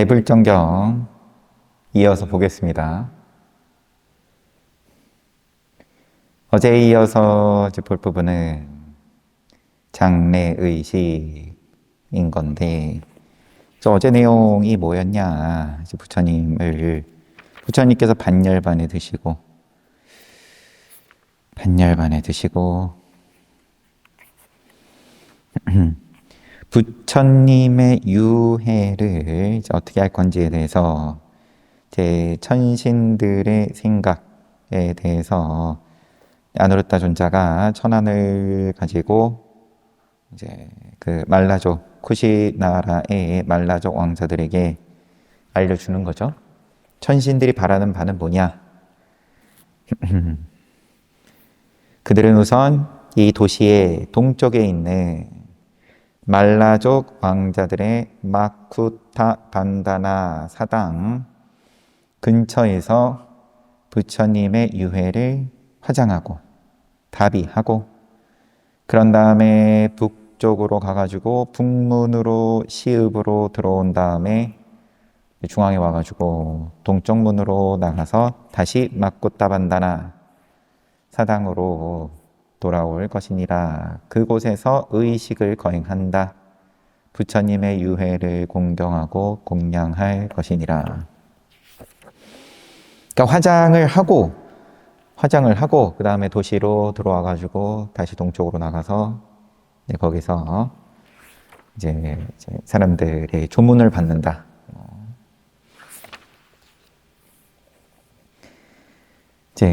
대불정경 이어서 보겠습니다. 어제에 이어서 볼 부분은 장례의식인 건데, 어제 내용이 뭐였냐? 부처님께서 반열반에 드시고 부처님의 유해를 어떻게 할 건지에 대해서 제 천신들의 생각에 대해서 아누르타 존자가 천안을 가지고 이제 그 말라족 쿠시 나라의 말라족 왕자들에게 알려주는 거죠. 천신들이 바라는 바는 뭐냐? 그들은 우선 이 도시의 동쪽에 있는 말라족 왕자들의 마쿠타 반다나 사당 근처에서 부처님의 유해를 화장하고 다비하고, 그런 다음에 북쪽으로 가가지고 북문으로 시읍으로 들어온 다음에 중앙에 와가지고 동쪽 문으로 나가서 다시 마쿠타 반다나 사당으로 돌아올 것이니라. 그곳에서 의식을 거행한다. 부처님의 유해를 공경하고 공양할 것이니라. 그러니까 화장을 하고 그 다음에 도시로 들어와 가지고 다시 동쪽으로 나가서 거기서 이제 사람들의 조문을 받는다.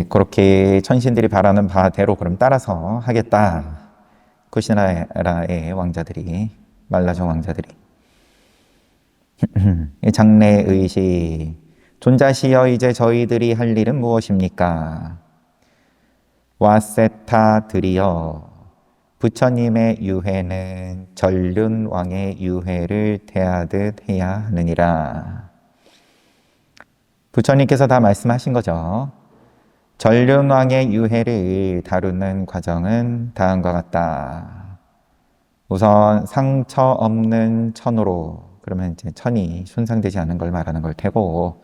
그렇게 천신들이 바라는 바대로 그럼 따라서 하겠다. 쿠시나라의 왕자들이, 말라족 왕자들이. 장례의식. 존자시여, 이제 저희들이 할 일은 무엇입니까? 와세타 드리여, 부처님의 유해는 전륜왕의 유해를 대하듯 해야 하느니라. 부처님께서 다 말씀하신 거죠. 전륜왕의 유해를 다루는 과정은 다음과 같다. 우선 상처 없는 천으로, 그러면 이제 천이 손상되지 않은 걸 말하는 걸 테고,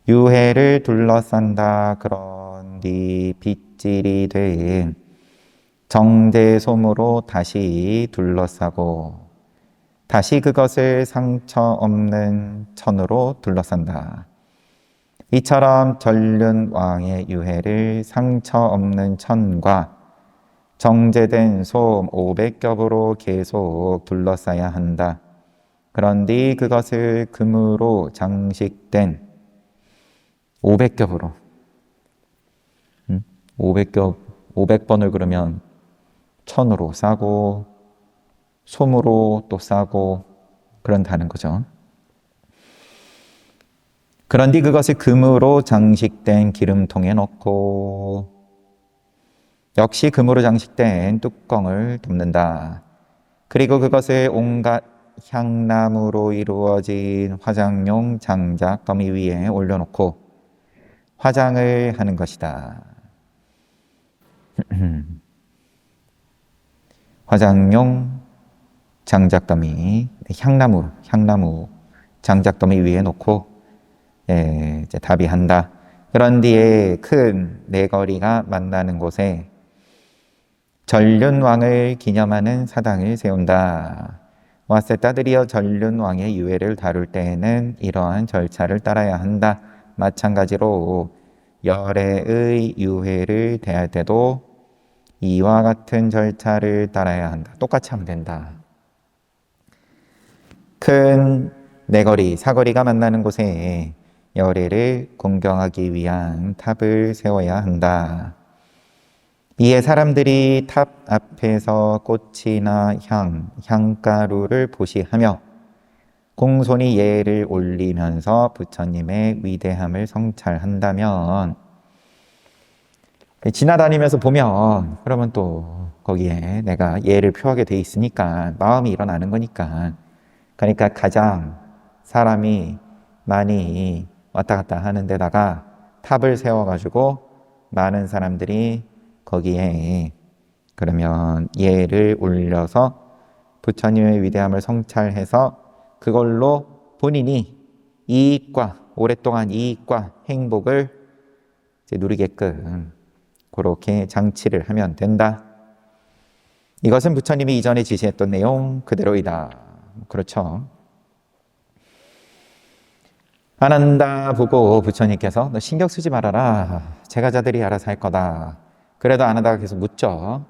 유해를 둘러싼다. 그런 뒤 빗질이 된 정제솜으로 다시 둘러싸고, 다시 그것을 상처 없는 천으로 둘러싼다. 이처럼 전륜왕의 유해를 상처 없는 천과 정제된 솜 500겹으로 계속 둘러싸야 한다. 그런 뒤 그것을 금으로 장식된 500겹으로 500겹 500번을 그러면 천으로 싸고 솜으로 또 싸고 그런다는 거죠. 그런 뒤 그것을 금으로 장식된 기름통에 넣고, 역시 금으로 장식된 뚜껑을 덮는다. 그리고 그것을 온갖 향나무로 이루어진 화장용 장작 더미 위에 올려놓고 화장을 하는 것이다. 화장용 장작 더미, 향나무 장작 더미 위에 놓고 이제 다비한다. 그런 뒤에 큰 네거리가 만나는 곳에 전륜왕을 기념하는 사당을 세운다. 와세타드리여, 전륜왕의 유해를 다룰 때에는 이러한 절차를 따라야 한다. 마찬가지로 열애의 유해를 대할 때도 이와 같은 절차를 따라야 한다. 똑같이 하면 된다. 큰 네거리, 사거리가 만나는 곳에 열애를 공경하기 위한 탑을 세워야 한다. 이에 사람들이 탑 앞에서 꽃이나 향가루를 보시하며 공손히 예를 올리면서 부처님의 위대함을 성찰한다면, 지나다니면서 보면 그러면 또 거기에 내가 예를 표하게 돼 있으니까 마음이 일어나는 거니까, 그러니까 가장 사람이 많이 왔다 갔다 하는 데다가 탑을 세워가지고 많은 사람들이 거기에 그러면 예를 올려서 부처님의 위대함을 성찰해서 그걸로 본인이 이익과 오랫동안 이익과 행복을 이제 누리게끔 그렇게 장치를 하면 된다. 이것은 부처님이 이전에 지시했던 내용 그대로이다. 그렇죠. 아난다 보고 부처님께서 너 신경 쓰지 말아라. 제가자들이 알아서 할 거다. 그래도 아난다가 계속 묻죠.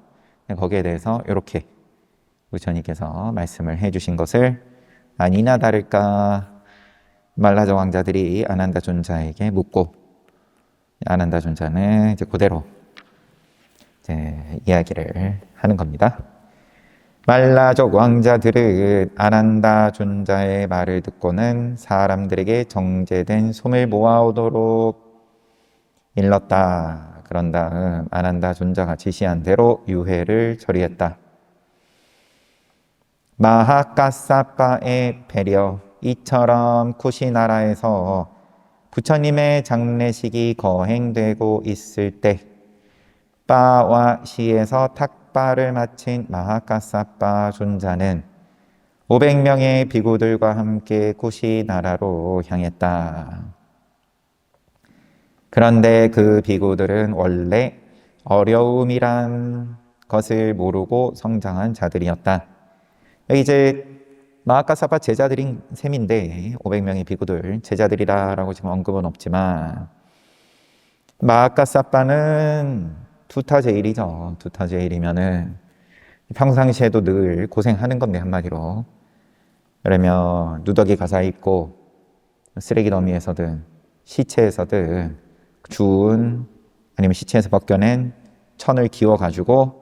거기에 대해서 이렇게 부처님께서 말씀을 해주신 것을 아니나 다를까 말라조 왕자들이 아난다 존자에게 묻고 아난다 존자는 이제 그대로 이제 이야기를 하는 겁니다. 말라족 왕자들은 아난다 존자의 말을 듣고는 사람들에게 정제된 솜을 모아오도록 일렀다. 그런 다음 아난다 존자가 지시한 대로 유해를 처리했다. 마하카사파의 배려, 이처럼 쿠시나라에서 부처님의 장례식이 거행되고 있을 때 바와 시에서 탁발을 마친 마하카사파 존자는 500명의 비구들과 함께 쿠시나라로 향했다. 그런데 그 비구들은 원래 어려움이란 것을 모르고 성장한 자들이었다. 여기 이제 마하카사파 제자들인 셈인데 500명의 비구들 제자들이라고 지금 언급은 없지만 마하카사파는 두타제일이죠. 두타제일이면은 평상시에도 늘 고생하는 건데 한마디로. 그러면 누더기 가사 입고 쓰레기 더미에서든 시체에서든 주운 아니면 시체에서 벗겨낸 천을 기워가지고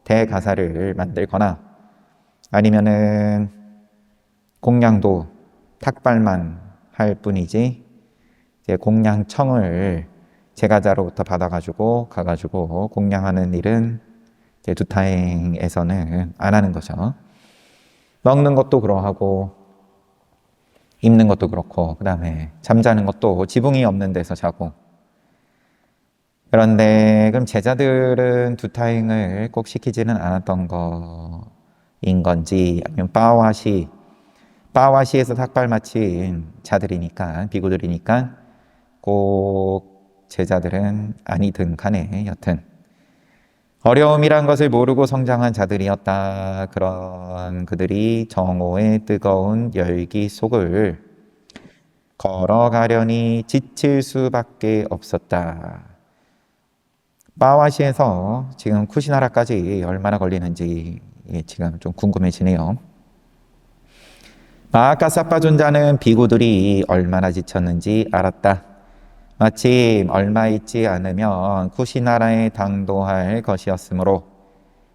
대가사를 만들거나 아니면은 공양도 탁발만 할 뿐이지 이제 공양청을 제가자로부터 받아가지고 가가지고 공양하는 일은 이제 두타행에서는 안 하는 거죠. 먹는 것도 그러하고 입는 것도 그렇고 그 다음에 잠자는 것도 지붕이 없는 데서 자고. 그런데 그럼 제자들은 두타행을 꼭 시키지는 않았던 거인 건지 아니면 빠와시에서 탁발 마친 자들이니까 비구들이니까 꼭 제자들은 아니든 간에 여튼 어려움이란 것을 모르고 성장한 자들이었다. 그런 그들이 정오의 뜨거운 열기 속을 걸어가려니 지칠 수밖에 없었다. 빠와시에서 지금 쿠시나라까지 얼마나 걸리는지 지금 좀 궁금해지네요. 마하카사파 존자는 비구들이 얼마나 지쳤는지 알았다. 마침 얼마 있지 않으면 쿠시나라에 당도할 것이었으므로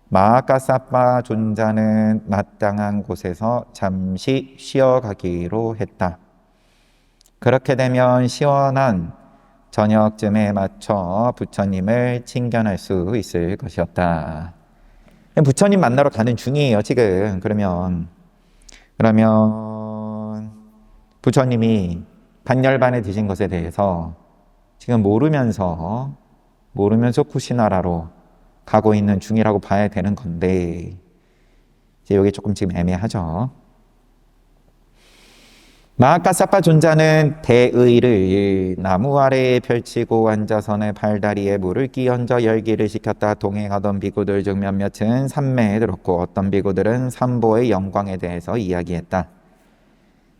마하카사파 존자는 마땅한 곳에서 잠시 쉬어가기로 했다. 그렇게 되면 시원한 저녁쯤에 맞춰 부처님을 친견할 수 있을 것이었다. 부처님 만나러 가는 중이에요, 지금. 그러면 부처님이 반열반에 드신 것에 대해서 지금 모르면서 쿠시나라로 가고 있는 중이라고 봐야 되는 건데 이제 여기 조금 지금 애매하죠. 마하카사파 존자는 대의를 나무 아래에 펼치고 앉아서는 팔다리에 물을 끼얹어 열기를 시켰다. 동행하던 비구들 중 몇몇은 삼매에 들었고 어떤 비구들은 삼보의 영광에 대해서 이야기했다.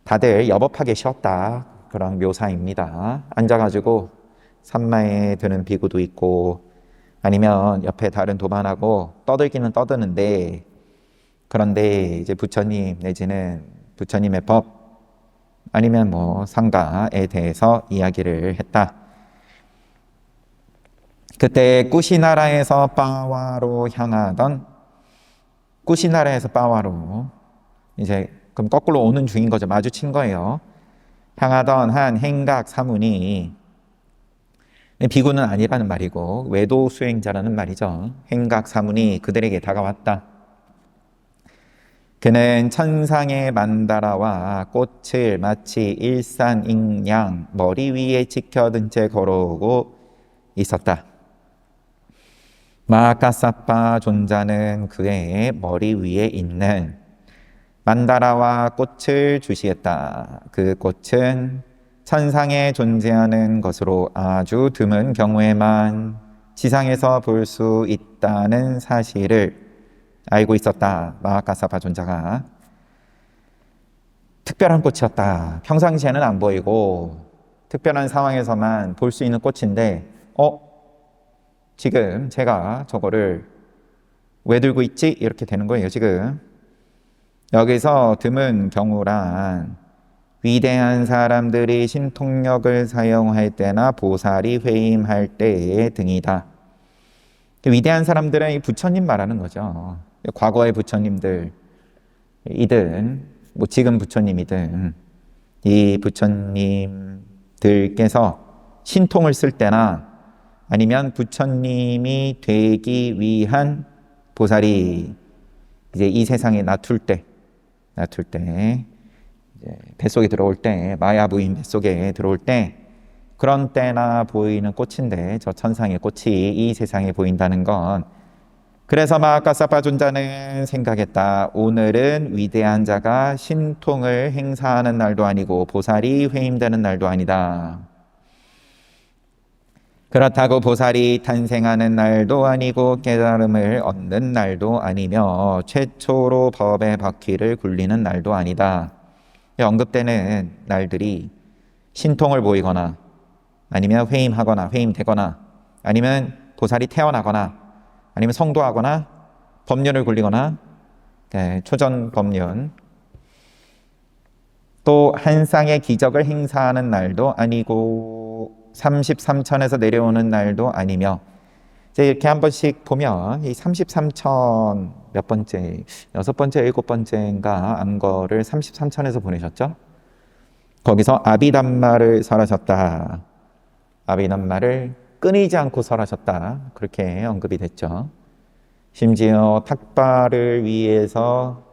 다들 여법하게 쉬었다. 그런 묘사입니다. 앉아가지고 삼마에 드는 비구도 있고 아니면 옆에 다른 도반하고 떠들기는 떠드는데 그런데 이제 부처님 내지는 부처님의 법 아니면 뭐 상가에 대해서 이야기를 했다. 그때 꾸시나라에서 빠와로 향하던 꾸시나라에서 빠와로 이제 그럼 거꾸로 오는 중인 거죠. 마주친 거예요. 향하던 한 행각 사문이 비구는 아니라는 말이고 외도 수행자라는 말이죠. 행각 사문이 그들에게 다가왔다. 그는 천상의 만다라와 꽃을 마치 일산익양 머리 위에 지켜든 채 걸어오고 있었다. 마하카사파 존자는 그의 머리 위에 있는 만다라와 꽃을 주시했다. 그 꽃은 천상에 존재하는 것으로 아주 드문 경우에만 지상에서 볼 수 있다는 사실을 알고 있었다. 마하카사파 존자가 특별한 꽃이었다. 평상시에는 안 보이고 특별한 상황에서만 볼 수 있는 꽃인데 지금 제가 저거를 왜 들고 있지? 이렇게 되는 거예요. 지금 여기서 드문 경우란 위대한 사람들이 신통력을 사용할 때나 보살이 회임할 때의 등이다. 위대한 사람들은 이 부처님 말하는 거죠. 과거의 부처님들이든 뭐 지금 부처님이든 이 부처님들께서 신통을 쓸 때나 아니면 부처님이 되기 위한 보살이 이제 이 세상에 나툴 때 이제 뱃속에 들어올 때, 마야 부인 뱃속에 들어올 때, 그런 때나 보이는 꽃인데 저 천상의 꽃이 이 세상에 보인다는 건, 그래서 마하카사파 존자는 생각했다. 오늘은 위대한 자가 신통을 행사하는 날도 아니고 보살이 회임되는 날도 아니다. 그렇다고 보살이 탄생하는 날도 아니고 깨달음을 얻는 날도 아니며 최초로 법의 바퀴를 굴리는 날도 아니다. 언급되는 날들이 신통을 보이거나 아니면 회임하거나 회임되거나 아니면 보살이 태어나거나 아니면 성도하거나 법륜을 굴리거나 초전 법륜, 또 한 쌍의 기적을 행사하는 날도 아니고 33천에서 내려오는 날도 아니며, 이제 이렇게 한 번씩 보면 이 33천 몇 번째, 6번째, 7번째인가 안거를 33천에서 보내셨죠? 거기서 아비담마를 설하셨다. 아비담마를 끊이지 않고 설하셨다. 그렇게 언급이 됐죠. 심지어 탁발을 위해서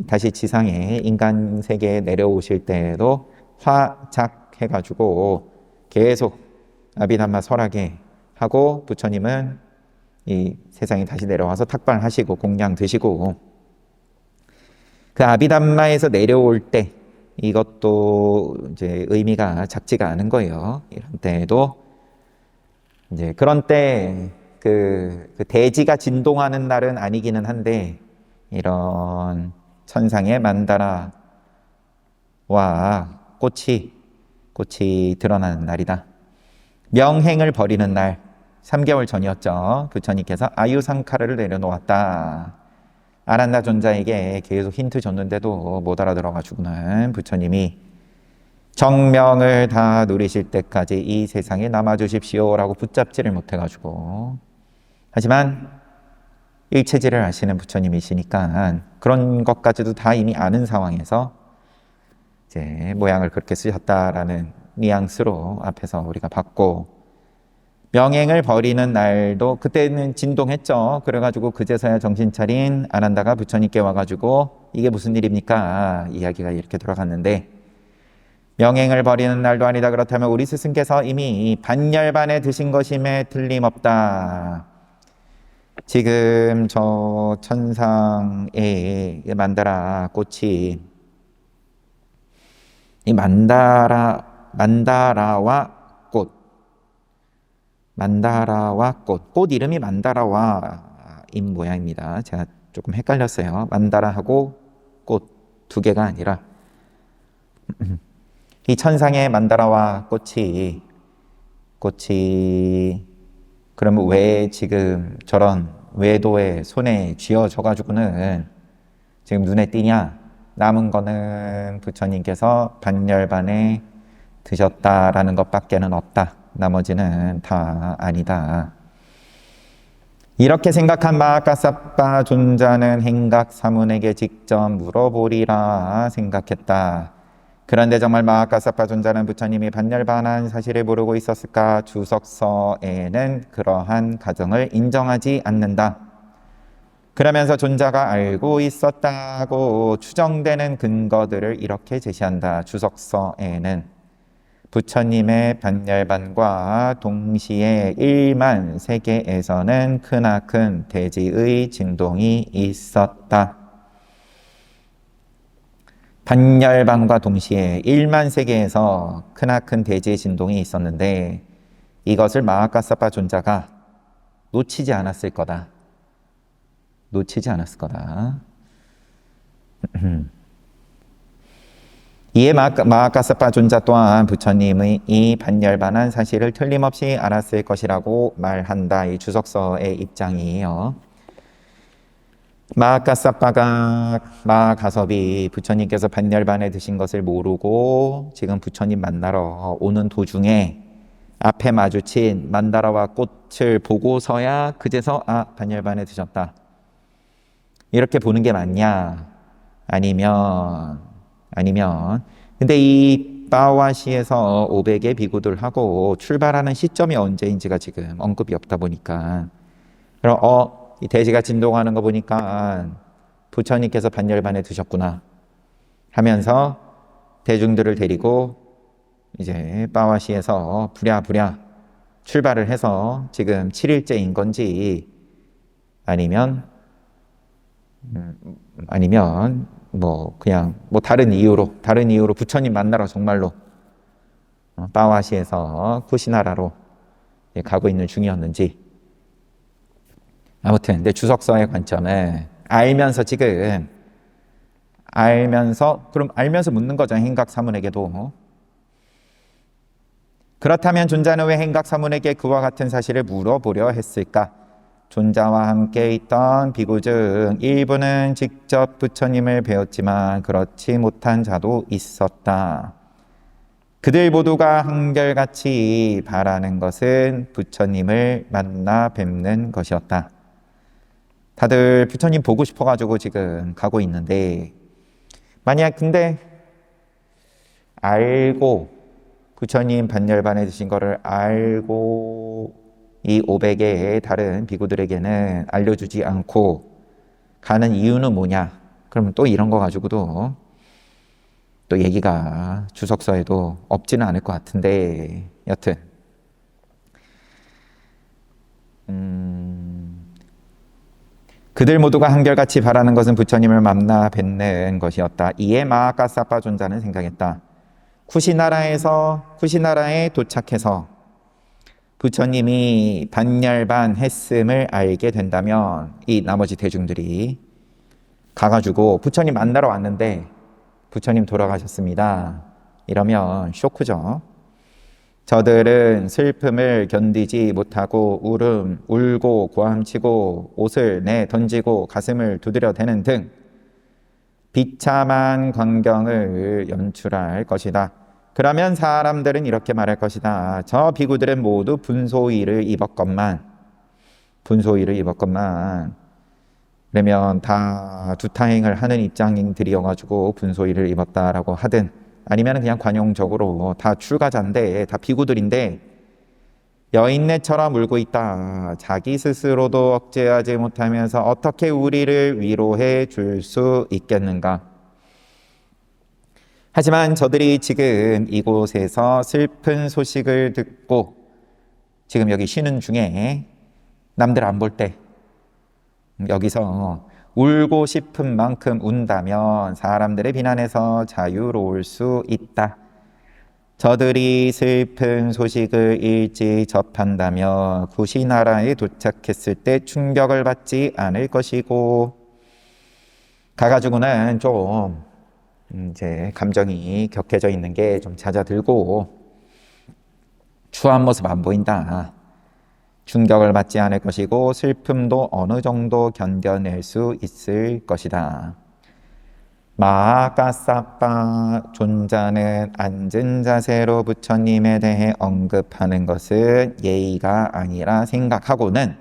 다시 지상에 인간 세계에 내려오실 때에도 화작해가지고 계속 아비담마 설하게 하고 부처님은 이 세상에 다시 내려와서 탁발하시고 공양 드시고, 그 아비담마에서 내려올 때 이것도 이제 의미가 작지가 않은 거예요. 이런 때에도 이제 그런 때 그 대지가 진동하는 날은 아니기는 한데, 이런 천상의 만다라와 꽃이 드러나는 날이다. 명행을 버리는 날, 3개월 전이었죠. 부처님께서 아유상카를 내려놓았다. 아난다 존자에게 계속 힌트 줬는데도 못 알아들어가지고는 부처님이 정명을 다 누리실 때까지 이 세상에 남아주십시오라고 붙잡지를 못해가지고, 하지만 일체지를 아시는 부처님이시니까 그런 것까지도 다 이미 아는 상황에서 이제 모양을 그렇게 쓰셨다라는 뉘앙스로 앞에서 우리가 봤고, 명행을 버리는 날도 그때는 진동했죠. 그래가지고 그제서야 정신 차린 아난다가 부처님께 와가지고 이게 무슨 일입니까? 이야기가 이렇게 들어갔는데, 명행을 버리는 날도 아니다. 그렇다면 우리 스승께서 이미 반열반에 드신 것임에 틀림없다. 지금 저 천상의 만다라 꽃이, 이 만다라와 꽃 이름이 만다라와인 모양입니다. 제가 조금 헷갈렸어요. 만다라하고 꽃 두 개가 아니라 이 천상의 만다라와 꽃이 그러면 왜 지금 저런 외도의 손에 쥐어져 가지고는 지금 눈에 띄냐? 남은 거는 부처님께서 반열반에 드셨다라는 것밖에는 없다. 나머지는 다 아니다. 이렇게 생각한 마하카사파 존자는 행각사문에게 직접 물어보리라 생각했다. 그런데 정말 마하카사파 존자는 부처님이 반열반한 사실을 모르고 있었을까? 주석서에는 그러한 가정을 인정하지 않는다. 그러면서 존자가 알고 있었다고 추정되는 근거들을 이렇게 제시한다. 주석서에는 부처님의 반열반과 동시에 1만 세계에서는 크나큰 대지의 진동이 있었다. 반열반과 동시에 1만 세계에서 크나큰 대지의 진동이 있었는데 이것을 마하카사파 존자가 놓치지 않았을 거다. 놓치지 않았을 거다. 이에 마하카사파 존자 또한 부처님의 이 반열반한 사실을 틀림없이 알았을 것이라고 말한다. 이 주석서의 입장이에요. 마하가섭이 부처님께서 반열반에 드신 것을 모르고 지금 부처님 만나러 오는 도중에 앞에 마주친 만다라와 꽃을 보고서야 그제서 반열반에 드셨다. 이렇게 보는 게 맞냐? 아니면 근데 이 빠와시에서 500의 비구들하고 출발하는 시점이 언제인지가 지금 언급이 없다 보니까 그럼 이 대지가 진동하는 거 보니까 부처님께서 반열반에 드셨구나 하면서 대중들을 데리고 이제 빠와시에서 부랴부랴 출발을 해서 지금 7일째인 건지 아니면 뭐 그냥 뭐 다른 이유로 부처님 만나러 정말로 빠와시에서 쿠시나라로 가고 있는 중이었는지 아무튼 내 주석서의 관점은 알면서 묻는 거죠. 행각사문에게도. 그렇다면 존자는 왜 행각사문에게 그와 같은 사실을 물어보려 했을까? 존자와 함께 있던 비구 중 일부는 직접 부처님을 배웠지만 그렇지 못한 자도 있었다. 그들 모두가 한결같이 바라는 것은 부처님을 만나 뵙는 것이었다. 다들 부처님 보고 싶어가지고 지금 가고 있는데 만약 근데 알고 부처님 반열반에 드신 거를 알고 이 500의 다른 비구들에게는 알려주지 않고 가는 이유는 뭐냐? 그러면 또 이런 거 가지고도 또 얘기가 주석서에도 없지는 않을 것 같은데 여튼 그들 모두가 한결같이 바라는 것은 부처님을 만나 뵙는 것이었다. 이에 마하가사파 존자는 생각했다. 쿠시나라에 도착해서 부처님이 반열반 했음을 알게 된다면 이 나머지 대중들이 가가지고 부처님 만나러 왔는데 부처님 돌아가셨습니다. 이러면 쇼크죠. 저들은 슬픔을 견디지 못하고 울고 고함치고 옷을 내던지고 가슴을 두드려대는 등 비참한 광경을 연출할 것이다. 그러면 사람들은 이렇게 말할 것이다. 저 비구들은 모두 분소위를 입었건만 그러면 다 두타행을 하는 입장들이어가지고 분소위를 입었다라고 하든 아니면 그냥 관용적으로 다 출가자인데 다 비구들인데 여인네처럼 울고 있다. 자기 스스로도 억제하지 못하면서 어떻게 우리를 위로해 줄 수 있겠는가? 하지만 저들이 지금 이곳에서 슬픈 소식을 듣고 지금 여기 쉬는 중에 남들 안 볼 때 여기서 울고 싶은 만큼 운다면 사람들의 비난에서 자유로울 수 있다. 저들이 슬픈 소식을 일찍 접한다면 구시나라에 도착했을 때 충격을 받지 않을 것이고 가가지고는 좀 이제 감정이 격해져 있는 게 좀 잦아들고 추한 모습 안 보인다. 충격을 받지 않을 것이고 슬픔도 어느 정도 견뎌낼 수 있을 것이다. 마하가사파 존자는 앉은 자세로 부처님에 대해 언급하는 것은 예의가 아니라 생각하고는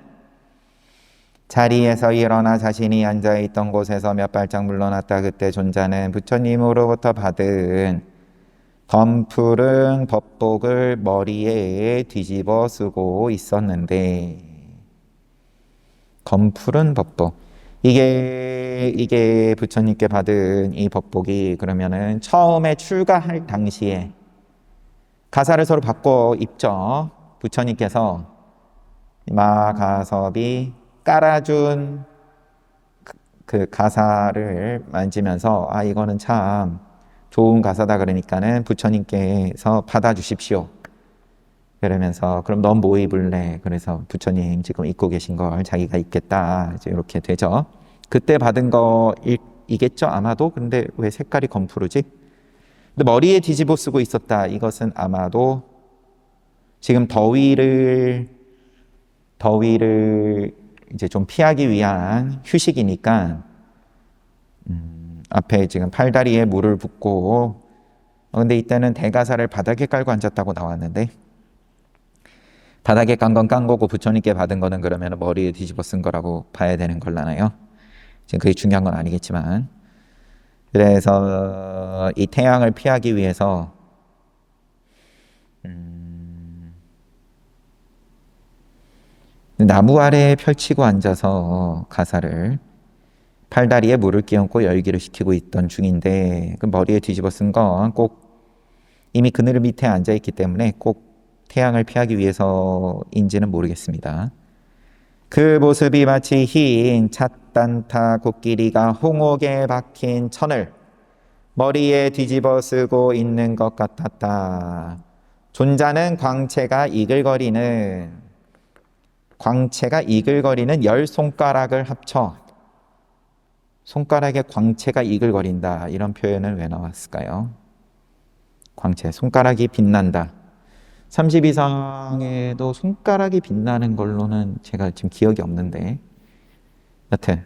자리에서 일어나 자신이 앉아있던 곳에서 몇 발짝 물러났다. 그때 존자는 부처님으로부터 받은 덤푸른 법복을 머리에 뒤집어 쓰고 있었는데 검푸른 법복 이게 부처님께 받은 이 법복이 그러면은 처음에 출가할 당시에 가사를 서로 바꿔 입죠. 부처님께서 마가섭이 깔아준 그 가사를 만지면서 이거는 참 좋은 가사다 그러니까는 부처님께서 받아주십시오. 그러면서 그럼 넌 뭐 입을래? 그래서 부처님 지금 입고 계신 걸 자기가 입겠다. 이제 이렇게 되죠. 그때 받은 거이겠죠 아마도. 근데 왜 색깔이 검푸르지? 근데 머리에 뒤집어 쓰고 있었다. 이것은 아마도 지금 더위를 이제 좀 피하기 위한 휴식이니까 앞에 지금 팔다리에 물을 붓고 근데 이때는 대가사를 바닥에 깔고 앉았다고 나왔는데 바닥에 깐 건 깐 거고 부처님께 받은 거는 그러면 머리에 뒤집어 쓴 거라고 봐야 되는 걸라나요? 지금 그게 중요한 건 아니겠지만 그래서 이 태양을 피하기 위해서 나무 아래에 펼치고 앉아서 가사를 팔다리에 물을 끼얹고 열기를 식히고 있던 중인데 그 머리에 뒤집어 쓴 건 꼭 이미 그늘 밑에 앉아 있기 때문에 꼭 태양을 피하기 위해서인지는 모르겠습니다. 그 모습이 마치 흰 찻단타 코끼리가 홍옥에 박힌 천을 머리에 뒤집어 쓰고 있는 것 같았다. 존자는 광채가 이글거리는 열 손가락을 합쳐 손가락에 광채가 이글거린다. 이런 표현은 왜 나왔을까요? 광채, 손가락이 빛난다. 30 이상에도 손가락이 빛나는 걸로는 제가 지금 기억이 없는데 여튼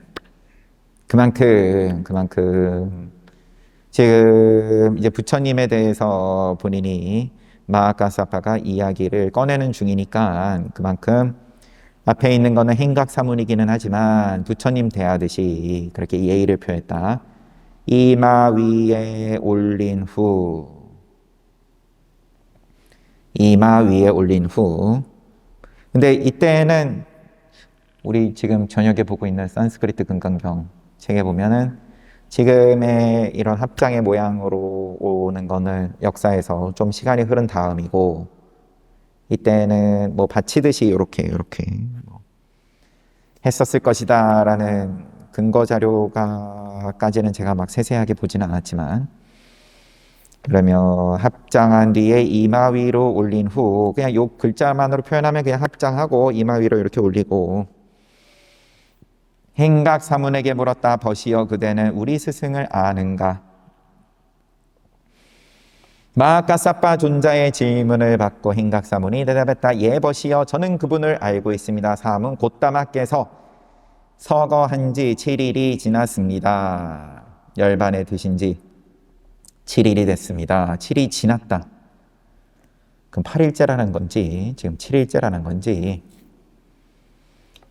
그만큼 지금 이제 부처님에 대해서 본인이 마하카사파가 이야기를 꺼내는 중이니까 그만큼 앞에 있는 거는 행각사문이기는 하지만 부처님 대하듯이 그렇게 예의를 표했다. 이마 위에 올린 후 근데 이때는 우리 지금 저녁에 보고 있는 산스크리트 금강경 책에 보면은 지금의 이런 합장의 모양으로 오는 거는 역사에서 좀 시간이 흐른 다음이고 이때는 뭐 받치듯이 이렇게 했었을 것이다 라는 근거 자료가까지는 제가 막 세세하게 보지는 않았지만 그러면 합장한 뒤에 이마 위로 올린 후 그냥 요 글자만으로 표현하면 그냥 합장하고 이마 위로 이렇게 올리고 행각사문에게 물었다. 버시어 그대는 우리 스승을 아는가? 마하카사파 존자의 질문을 받고 행각사문이 대답했다. 예 버시어 저는 그분을 알고 있습니다. 사문 곧다마께서 서거한 지 7일이 지났습니다. 열반에 드신 지 7일이 됐습니다. 7일이 지났다. 그럼 8일째라는 건지 지금 7일째라는 건지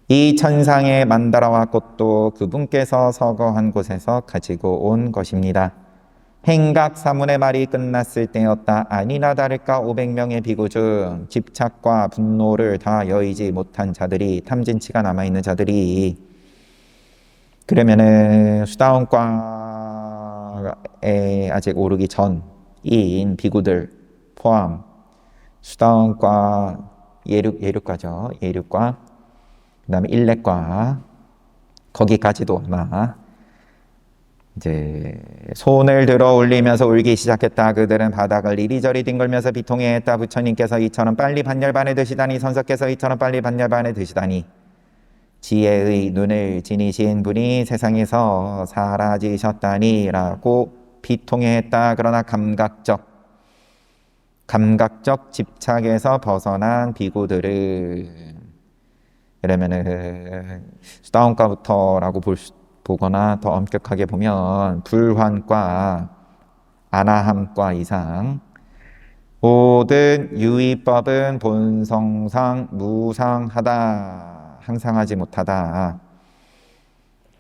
이 천상의 만다라와 꽃도 그분께서 서거한 곳에서 가지고 온 것입니다. 행각사문의 말이 끝났을 때였다. 아니나 다를까 500명의 비구 중 집착과 분노를 다 여의지 못한 자들이 탐진치가 남아있는 자들이 그러면은 수다원과에 아직 오르기 전인 비구들 포함 수다원과 예륙과죠. 예륙과 그 다음에 일렉과 거기까지도 아마 이제 손을 들어 올리면서 울기 시작했다. 그들은 바닥을 이리저리 뒹굴면서 비통해했다. 부처님께서 이처럼 빨리 반열반에 드시다니 선석께서 이처럼 빨리 반열반에 드시다니 지혜의 눈을 지니신 분이 세상에서 사라지셨다니 라고 비통해했다. 그러나 감각적 집착에서 벗어난 비구들은 그러면은 수다원과부터라고 보거나 더 엄격하게 보면 불환과 아나함과 이상 모든 유의법은 본성상 무상하다. 항상하지 못하다.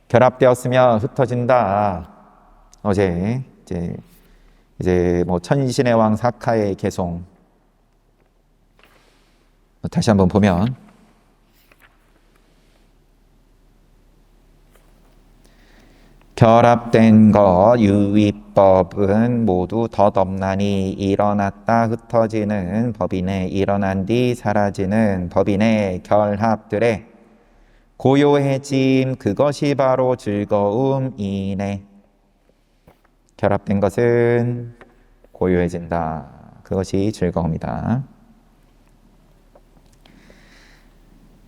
결합되었으며 흩어진다. 어제 이제 뭐 천신의 왕 사카의 개송 다시 한번 보면 결합된 것 유의법은 모두 덧없나니 일어났다 흩어지는 법이네 일어난 뒤 사라지는 법이네 결합들의 고요해짐 그것이 바로 즐거움이네. 결합된 것은 고요해진다. 그것이 즐거움이다.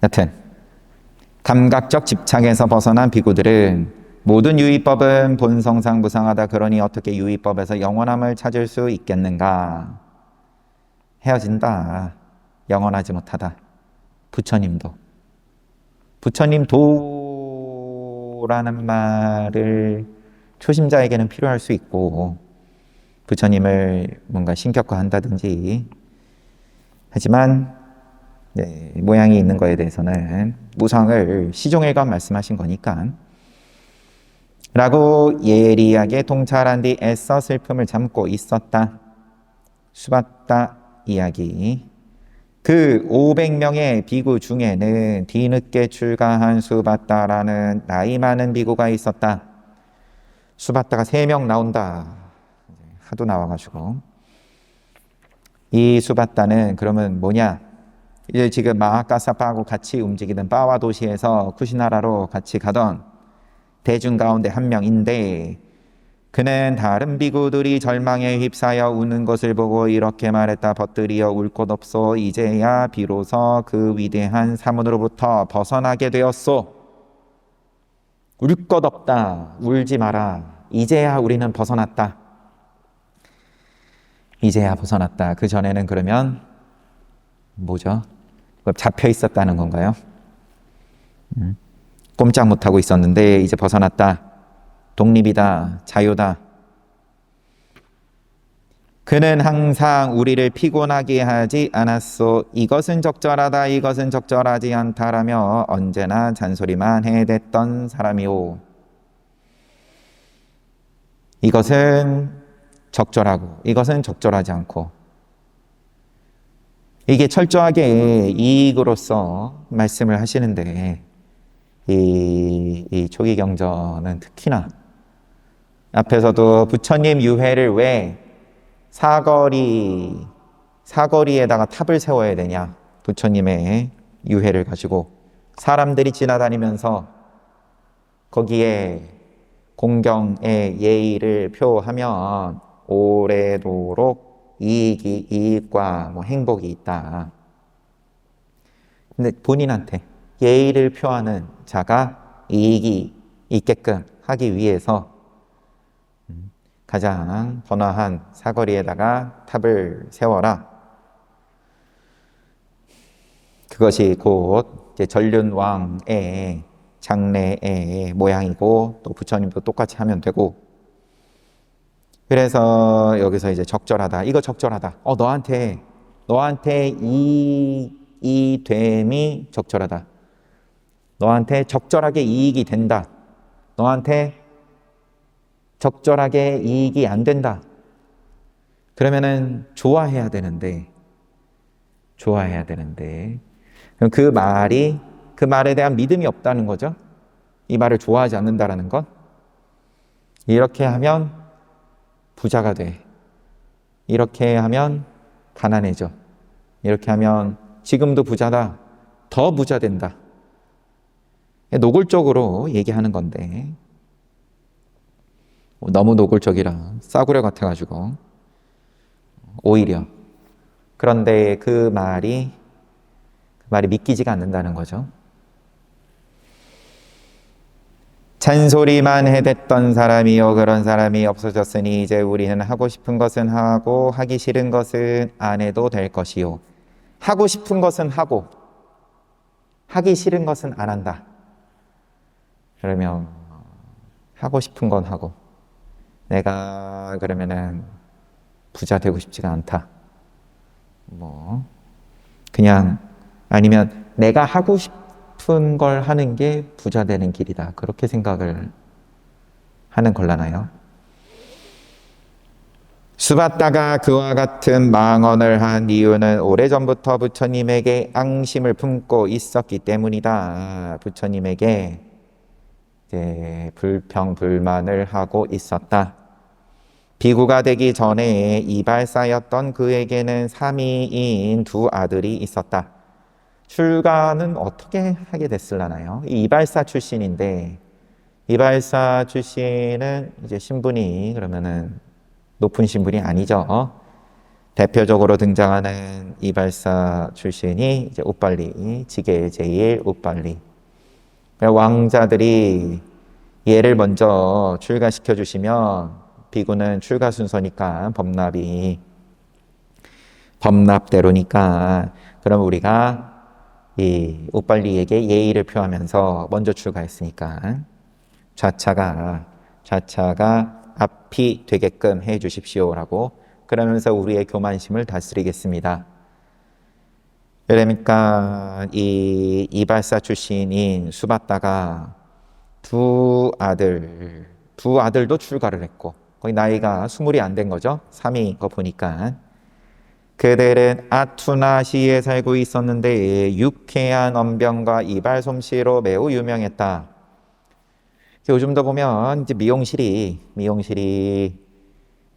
여튼 감각적 집착에서 벗어난 비구들은 모든 유의법은 본성상 무상하다. 그러니 어떻게 유의법에서 영원함을 찾을 수 있겠는가? 헤어진다. 영원하지 못하다. 부처님도. 부처님 도라는 말을 초심자에게는 필요할 수 있고 부처님을 뭔가 신격화한다든지 하지만 모양이 있는 거에 대해서는 무상을 시종일관 말씀하신 거니까 라고 예리하게 통찰한 뒤 애써 슬픔을 참고 있었다. 수바타 이야기. 그 500명의 비구 중에는 뒤늦게 출가한 수바타라는 나이 많은 비구가 있었다. 수바타가 3명 나온다. 하도 나와가지고 이 수바타는 그러면 뭐냐? 이제 지금 마하카사파하고 같이 움직이던 빠와 도시에서 쿠시나라로 같이 가던 대중 가운데 한 명인데 그는 다른 비구들이 절망에 휩싸여 우는 것을 보고 이렇게 말했다. 벗들이여 울 것 없소. 이제야 비로소 그 위대한 사문으로부터 벗어나게 되었소. 울 것 없다. 울지 마라. 이제야 우리는 벗어났다. 이제야 벗어났다. 그 전에는 그러면 뭐죠? 잡혀 있었다는 건가요? 꼼짝 못하고 있었는데 이제 벗어났다. 독립이다. 자유다. 그는 항상 우리를 피곤하게 하지 않았소. 이것은 적절하다. 이것은 적절하지 않다라며 언제나 잔소리만 해댔던 사람이오. 이것은 적절하고 이것은 적절하지 않고 이게 철저하게 이익으로서 말씀을 하시는데 이 초기경전은 특히나 앞에서도 부처님 유해를 왜 사거리에다가 탑을 세워야 되냐? 부처님의 유해를 가지고 사람들이 지나다니면서 거기에 공경의 예의를 표하면 오래도록 이익과 행복이 있다. 근데 본인한테 예의를 표하는 자가 이익이 있게끔 하기 위해서 가장 번화한 사거리에다가 탑을 세워라. 그것이 곧 이제 전륜왕의 장래의 모양이고 또 부처님도 똑같이 하면 되고 그래서 여기서 이제 적절하다. 이거 적절하다. 너한테 이 됨이 적절하다. 너한테 적절하게 이익이 된다. 너한테 적절하게 이익이 안 된다. 그러면은 좋아해야 되는데 그럼 그 말에 대한 믿음이 없다는 거죠. 이 말을 좋아하지 않는다라는 것. 이렇게 하면 부자가 돼. 이렇게 하면 가난해져. 이렇게 하면 지금도 부자다. 더 부자 된다. 노골적으로 얘기하는 건데 너무 노골적이라 싸구려 같아가지고 오히려 그런데 그 말이 믿기지가 않는다는 거죠. 잔소리만 해댔던 사람이요 그런 사람이 없어졌으니 이제 우리는 하고 싶은 것은 하고 하기 싫은 것은 안 해도 될 것이요. 하고 싶은 것은 하고 하기 싫은 것은 안 한다. 그러면 하고 싶은 건 하고 내가 그러면은 부자 되고 싶지가 않다. 그냥 아니면 내가 하고 싶은 걸 하는 게 부자 되는 길이다. 그렇게 생각을 하는 걸라나요? 수바타가 그와 같은 망언을 한 이유는 오래전부터 부처님에게 앙심을 품고 있었기 때문이다. 부처님에게 이제 불평불만을 하고 있었다. 비구가 되기 전에 이발사였던 그에게는 사미인 2 아들이 있었다. 출가는 어떻게 하게 됐을라나요? 이발사 출신인데 이발사 출신은 이제 신분이 그러면은 높은 신분이 아니죠. 대표적으로 등장하는 이발사 출신이 이제 웃발리, 지계 제일 웃발리. 왕자들이 얘를 먼저 출가시켜 주시면 비구는 출가 순서니까 범납대로니까 그럼 우리가 이 웃발리에게 예의를 표하면서 먼저 출가했으니까 좌차가 앞이 되게끔 해 주십시오라고 그러면서 우리의 교만심을 다스리겠습니다. 그러니까 이 이발사 출신인 수바다가 두 아들도 출가를 했고 거의 나이가 20이 안 된 거죠. 3인 거 보니까 그들은 아투나시에 살고 있었는데 유쾌한 언변과 이발 솜씨로 매우 유명했다. 요즘도 보면 이제 미용실이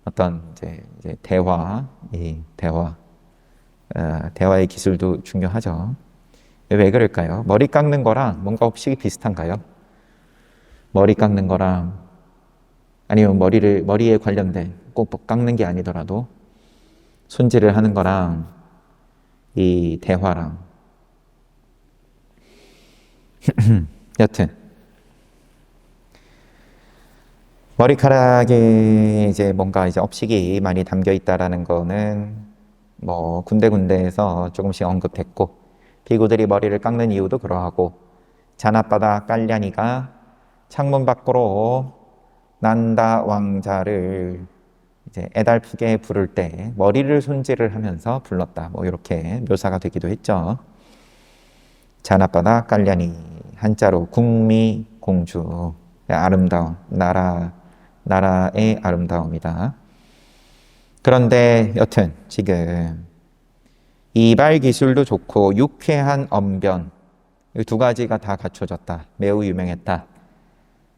어떤 이제 대화의 기술도 중요하죠. 왜 그럴까요? 머리 깎는 거랑 뭔가 혹시 비슷한가요? 머리 깎는 거랑 아니면 머리에 관련된 꼭 깎는 게 아니더라도 손질을 하는 거랑 이 대화랑 여튼 머리카락에 이제 뭔가 이제 업식이 많이 담겨 있다라는 거는 뭐 군데군데에서 조금씩 언급됐고 비구들이 머리를 깎는 이유도 그러하고 잔앞바다 깔량이가 창문 밖으로 난다 왕자를 이제 애달프게 부를 때 머리를 손질을 하면서 불렀다. 뭐 이렇게 묘사가 되기도 했죠. 잔앞바다 깔량이 한자로 국미 공주 아름다움 나라의 아름다움이다. 그런데 여튼 지금 이발 기술도 좋고 유쾌한 언변 이 두 가지가 다 갖춰졌다. 매우 유명했다.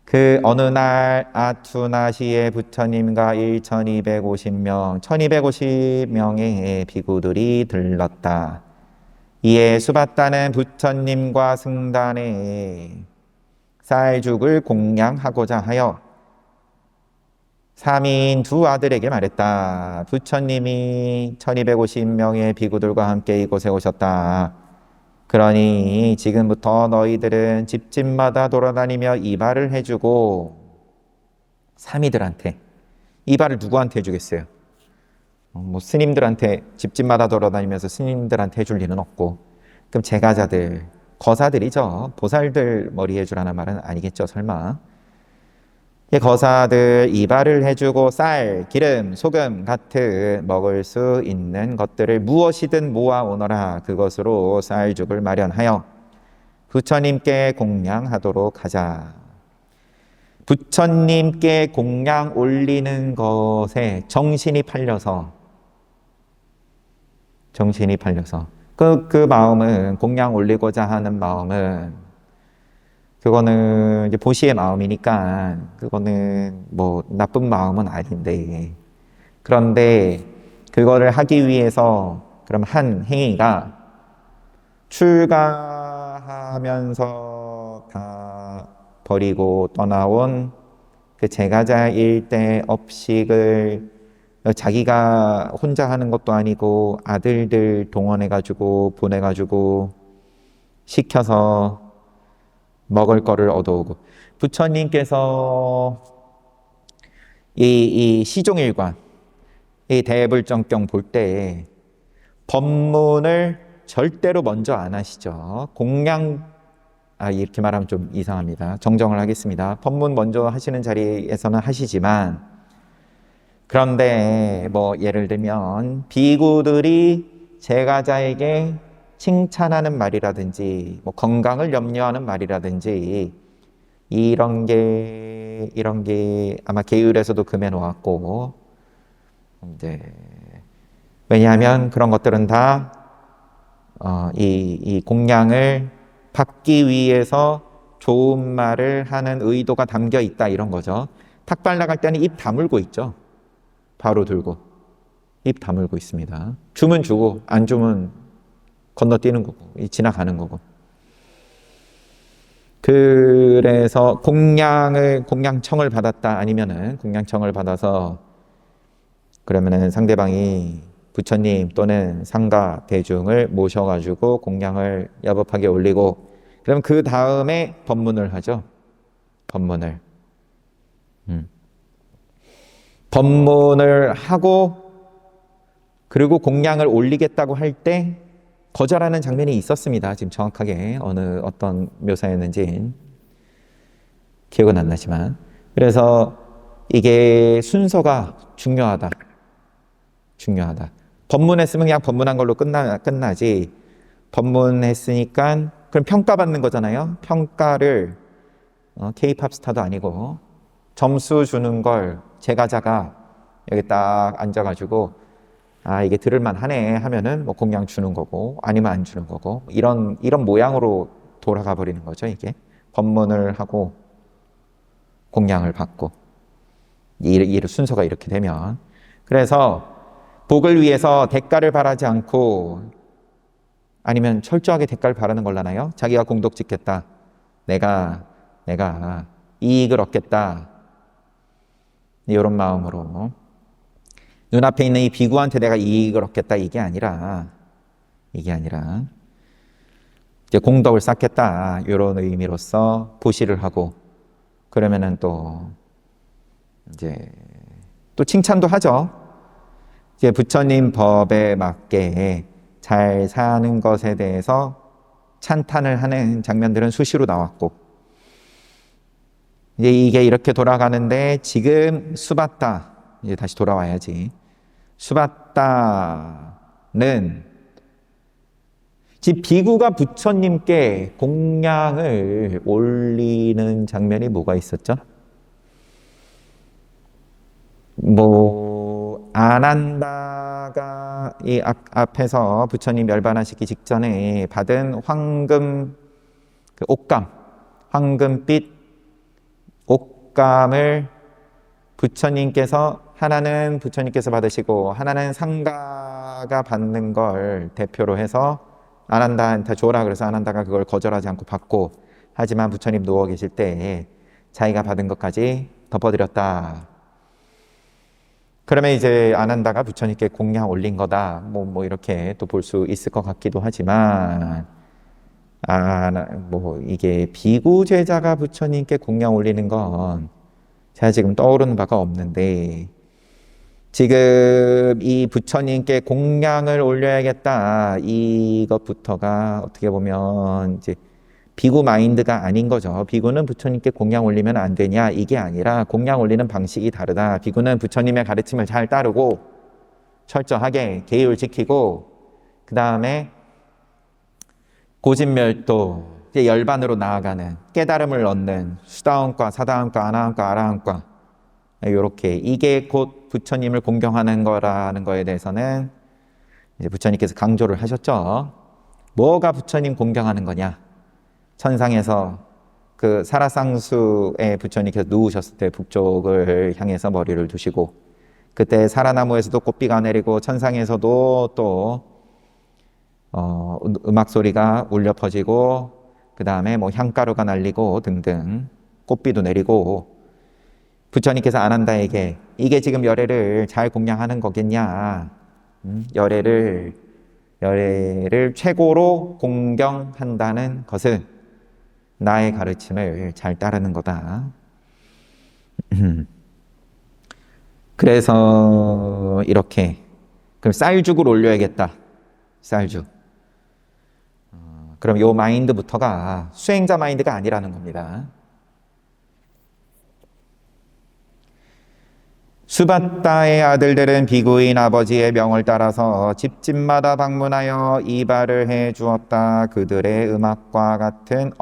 그 어느 날 아투나시의 부처님과 1250명의 비구들이 들렀다. 이에 수바다는 부처님과 승단에 쌀죽을 공양하고자 하여 3인 두 아들에게 말했다. 부처님이 1250명의 비구들과 함께 이곳에 오셨다. 그러니 지금부터 너희들은 집집마다 돌아다니며 이발을 해주고 사미들한테 이발을 누구한테 해주겠어요? 뭐 스님들한테 집집마다 돌아다니면서 스님들한테 해줄 리는 없고 그럼 제가자들 거사들이죠. 보살들 머리 해주라는 말은 아니겠죠 설마. 거사들 이발을 해주고 쌀, 기름, 소금 같은 먹을 수 있는 것들을 무엇이든 모아오너라. 그것으로 쌀죽을 마련하여 부처님께 공양하도록 하자. 부처님께 공양 올리는 것에 정신이 팔려서 그 마음은 공양 올리고자 하는 마음은 그거는 이제 보시의 마음이니까 그거는 뭐 나쁜 마음은 아닌데 그런데 그거를 하기 위해서 그럼 한 행위가 출가하면서 다 버리고 떠나온 그 제가자 일대 업식을 자기가 혼자 하는 것도 아니고 아들들 동원해가지고 보내가지고 시켜서 먹을 거를 얻어오고 부처님께서 이 시종일관 이 대불정경 볼 때 법문을 절대로 먼저 안 하시죠. 이렇게 말하면 좀 이상합니다. 정정을 하겠습니다. 법문 먼저 하시는 자리에서는 하시지만 그런데 뭐 예를 들면 비구들이 제가자에게 칭찬하는 말이라든지 뭐 건강을 염려하는 말이라든지 이런 게 아마 계율에서도 금해 놓았고 이제 왜냐하면 그런 것들은 다 이 공양을 받기 위해서 좋은 말을 하는 의도가 담겨 있다 이런 거죠. 탁발 나갈 때는 입 다물고 있죠. 바로 들고 입 다물고 있습니다. 주면 주고 안 주면 건너뛰는 거고 지나가는 거고 그래서 공양청을 받았다 아니면은 공양청을 받아서 그러면은 상대방이 부처님 또는 상가 대중을 모셔가지고 공양을 야법하게 올리고 그럼 그 다음에 법문을 하죠. 법문을. 법문을 하고 그리고 공양을 올리겠다고 할 때 거절하는 장면이 있었습니다. 지금 정확하게 어떤 묘사였는지 기억은 안 나지만 그래서 이게 순서가 중요하다. 법문했으면 그냥 법문한 걸로 끝나지 법문했으니까 그럼 평가받는 거잖아요. 평가를 K-팝 스타도 아니고 점수 주는 걸 제가자가 여기 딱 앉아가지고 아 이게 들을만 하네 하면은 뭐 공양 주는 거고 아니면 안 주는 거고 이런 모양으로 돌아가 버리는 거죠. 이게 법문을 하고 공양을 받고 이 순서가 이렇게 되면 그래서 복을 위해서 대가를 바라지 않고 아니면 철저하게 대가를 바라는 걸라나요? 자기가 공덕 짓겠다. 내가 이익을 얻겠다. 이런 마음으로 눈앞에 있는 이 비구한테 내가 이익을 얻겠다 이게 아니라 이제 공덕을 쌓겠다 이런 의미로서 보시를 하고 그러면은 또 이제 또 칭찬도 하죠. 이제 부처님 법에 맞게 잘 사는 것에 대해서 찬탄을 하는 장면들은 수시로 나왔고 이제 이게 이렇게 돌아가는데 지금 수바타 이제 다시 돌아와야지. 수바타는 비구가 부처님께 공양을 올리는 장면이 뭐가 있었죠? 아난다가 이 앞에서 부처님 멸반하시기 직전에 받은 황금 옷감, 황금빛 옷감을 부처님께서 하나는 부처님께서 받으시고 하나는 상가가 받는 걸 대표로 해서 아난다한테 줘라 그래서 아난다가 그걸 거절하지 않고 받고 하지만 부처님 누워 계실 때 자기가 받은 것까지 덮어드렸다. 그러면 이제 아난다가 부처님께 공양 올린 거다. 뭐 이렇게 또 볼 수 있을 것 같기도 하지만 이게 비구 제자가 부처님께 공양 올리는 건 제가 지금 떠오르는 바가 없는데 지금 이 부처님께 공양을 올려야겠다 이것부터가 어떻게 보면 이제 비구 마인드가 아닌 거죠. 비구는 부처님께 공양 올리면 안 되냐 이게 아니라 공양 올리는 방식이 다르다. 비구는 부처님의 가르침을 잘 따르고 철저하게 계율 지키고 그 다음에 고진멸도 이제 열반으로 나아가는 깨달음을 얻는 수다원과 사다원과 아나원과 아라원과 이렇게 이게 곧 부처님을 공경하는 거라는 거에 대해서는 이제 부처님께서 강조를 하셨죠. 뭐가 부처님 공경하는 거냐? 천상에서 그 사라상수에 부처님께서 누우셨을 때 북쪽을 향해서 머리를 두시고 그때 사라나무에서도 꽃비가 내리고 천상에서도 또 음악 소리가 울려 퍼지고 그 다음에 향가루가 날리고 등등 꽃비도 내리고 부처님께서 아난다에게 이게 지금 열애를 잘 공양하는 거겠냐? 열애를 최고로 공경한다는 것은 나의 가르침을 잘 따르는 거다. 그래서 이렇게 그럼 쌀죽을 올려야겠다. 쌀죽. 그럼 요 마인드부터가 수행자 마인드가 아니라는 겁니다. 수바타의 아들들은 비구인 아버지의 명을 따라서 집집마다 방문하여 이발을 해 주었다. 그들의 음악과 같은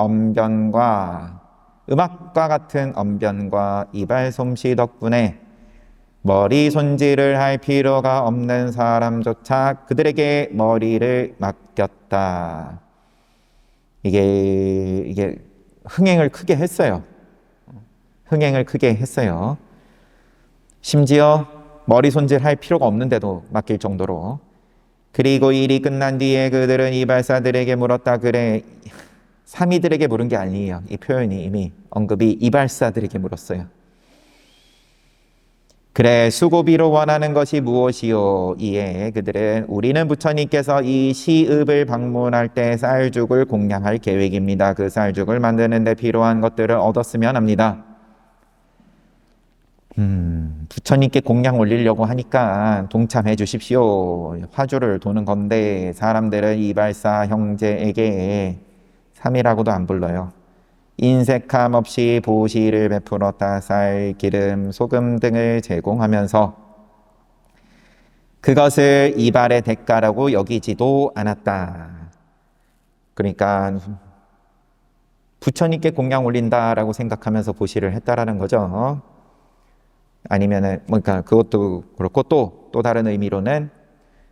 언변과 이발 솜씨 덕분에 머리 손질을 할 필요가 없는 사람조차 그들에게 머리를 맡겼다. 이게 흥행을 크게 했어요. 심지어 머리 손질할 필요가 없는데도 맡길 정도로. 그리고 일이 끝난 뒤에 그들은 이발사들에게 물었다. 그래, 사미들에게 물은 게 아니에요. 이 표현이 이미 언급이 이발사들에게 물었어요. 그래 수고비로 원하는 것이 무엇이요? 이에 그들은 우리는 부처님께서 이 시읍을 방문할 때 쌀죽을 공양할 계획입니다. 그 쌀죽을 만드는 데 필요한 것들을 얻었으면 합니다. 부처님께 공양 올리려고 하니까 동참해 주십시오. 화주를 도는 건데 사람들은 이발사 형제에게 삼이라고도 안 불러요. 인색함 없이 보시를 베풀었다. 쌀, 기름, 소금 등을 제공하면서 그것을 이발의 대가라고 여기지도 않았다. 그러니까 부처님께 공양 올린다라고 생각하면서 보시를 했다라는 거죠. 아니면은 그러니까 그것도 그렇고 또 다른 의미로는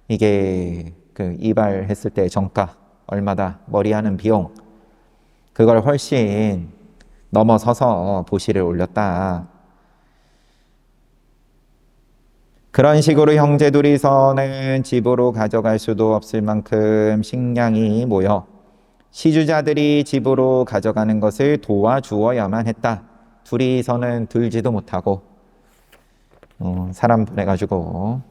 이게 그 이발했을 때 정가 얼마다 머리하는 비용 그걸 훨씬 넘어서서 보시를 올렸다. 그런 식으로 형제 둘이서는 집으로 가져갈 수도 없을 만큼 식량이 모여 시주자들이 집으로 가져가는 것을 도와주어야만 했다. 둘이서는 들지도 못하고 사람 보내가지고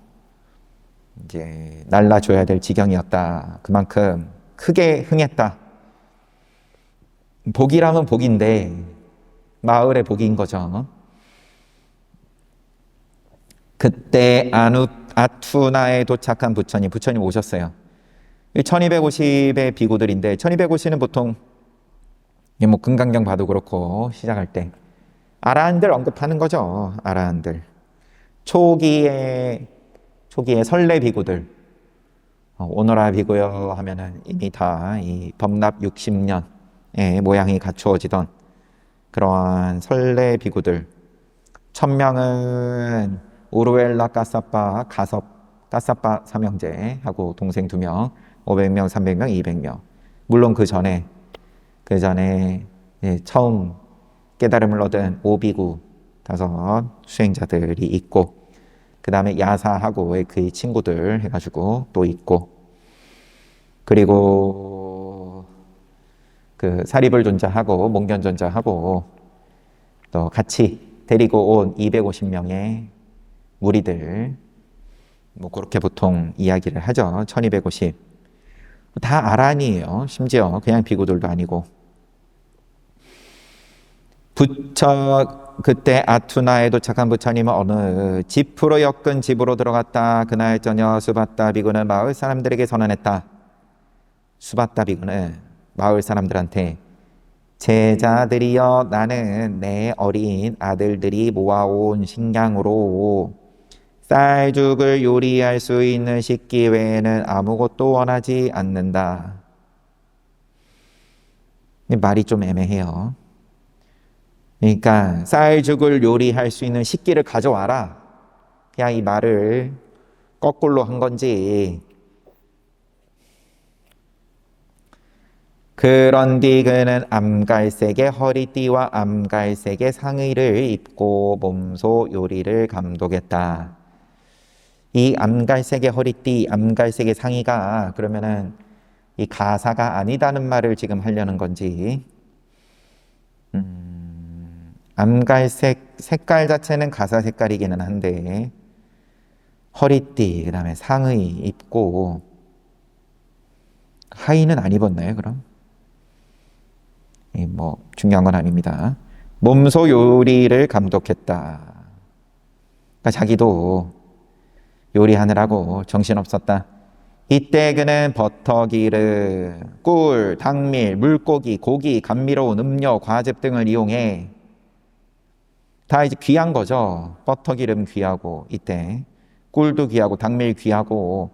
이제 날라줘야 될 지경이었다. 그만큼 크게 흥했다. 복이라면 복인데 마을의 복인 거죠. 그때 아투나에 도착한 부처님 오셨어요. 1250의 비구들인데 1250은 보통 뭐 금강경 봐도 그렇고 시작할 때 아라한들 언급하는 거죠. 아라한들. 초기에 설례 비구들 오노라 비구요 하면은 이미 다 이 법납 60년의 모양이 갖추어지던 그러한 설례 비구들 1000명은 우루엘라 까사빠 까사빠 삼형제하고 동생 2명 500명 300명 200명 물론 그 전에 처음 깨달음을 얻은 오비구 5 수행자들이 있고 그 다음에 야사하고 그의 친구들 해가지고 또 있고 그리고 그 사리불 존자하고 몽견 존자하고 또 같이 데리고 온 250명의 무리들 뭐 그렇게 보통 이야기를 하죠. 1250 다 아란이에요. 심지어 그냥 비구들도 아니고 그때 아투나에 도착한 부처님은 어느 지프로 엮은 집으로 들어갔다. 그날 저녁 수바타 비구는 마을 사람들에게 선언했다. 수바타 비구는 마을 사람들한테 제자들이여 나는 내 어린 아들들이 모아온 식량으로 쌀죽을 요리할 수 있는 식기 외에는 아무것도 원하지 않는다. 말이 좀 애매해요. 그러니까 쌀죽을 요리할 수 있는 식기를 가져와라. 그냥 이 말을 거꾸로 한 건지. 그런뒤 그는 암갈색의 허리띠와 암갈색의 상의를 입고 몸소 요리를 감독했다. 이 암갈색의 허리띠, 암갈색의 상의가 그러면은 이 가사가 아니다는 말을 지금 하려는 건지 암갈색 색깔 자체는 가사 색깔이기는 한데 허리띠 그 다음에 상의 입고 하의는 안 입었나요 그럼? 뭐 중요한 건 아닙니다. 몸소 요리를 감독했다. 그러니까 자기도 요리하느라고 정신없었다. 이때 그는 버터, 기름, 꿀, 당밀, 물고기, 고기, 감미로운 음료, 과즙 등을 이용해 다 이제 귀한 거죠. 버터, 기름 귀하고 이때 꿀도 귀하고 당밀 귀하고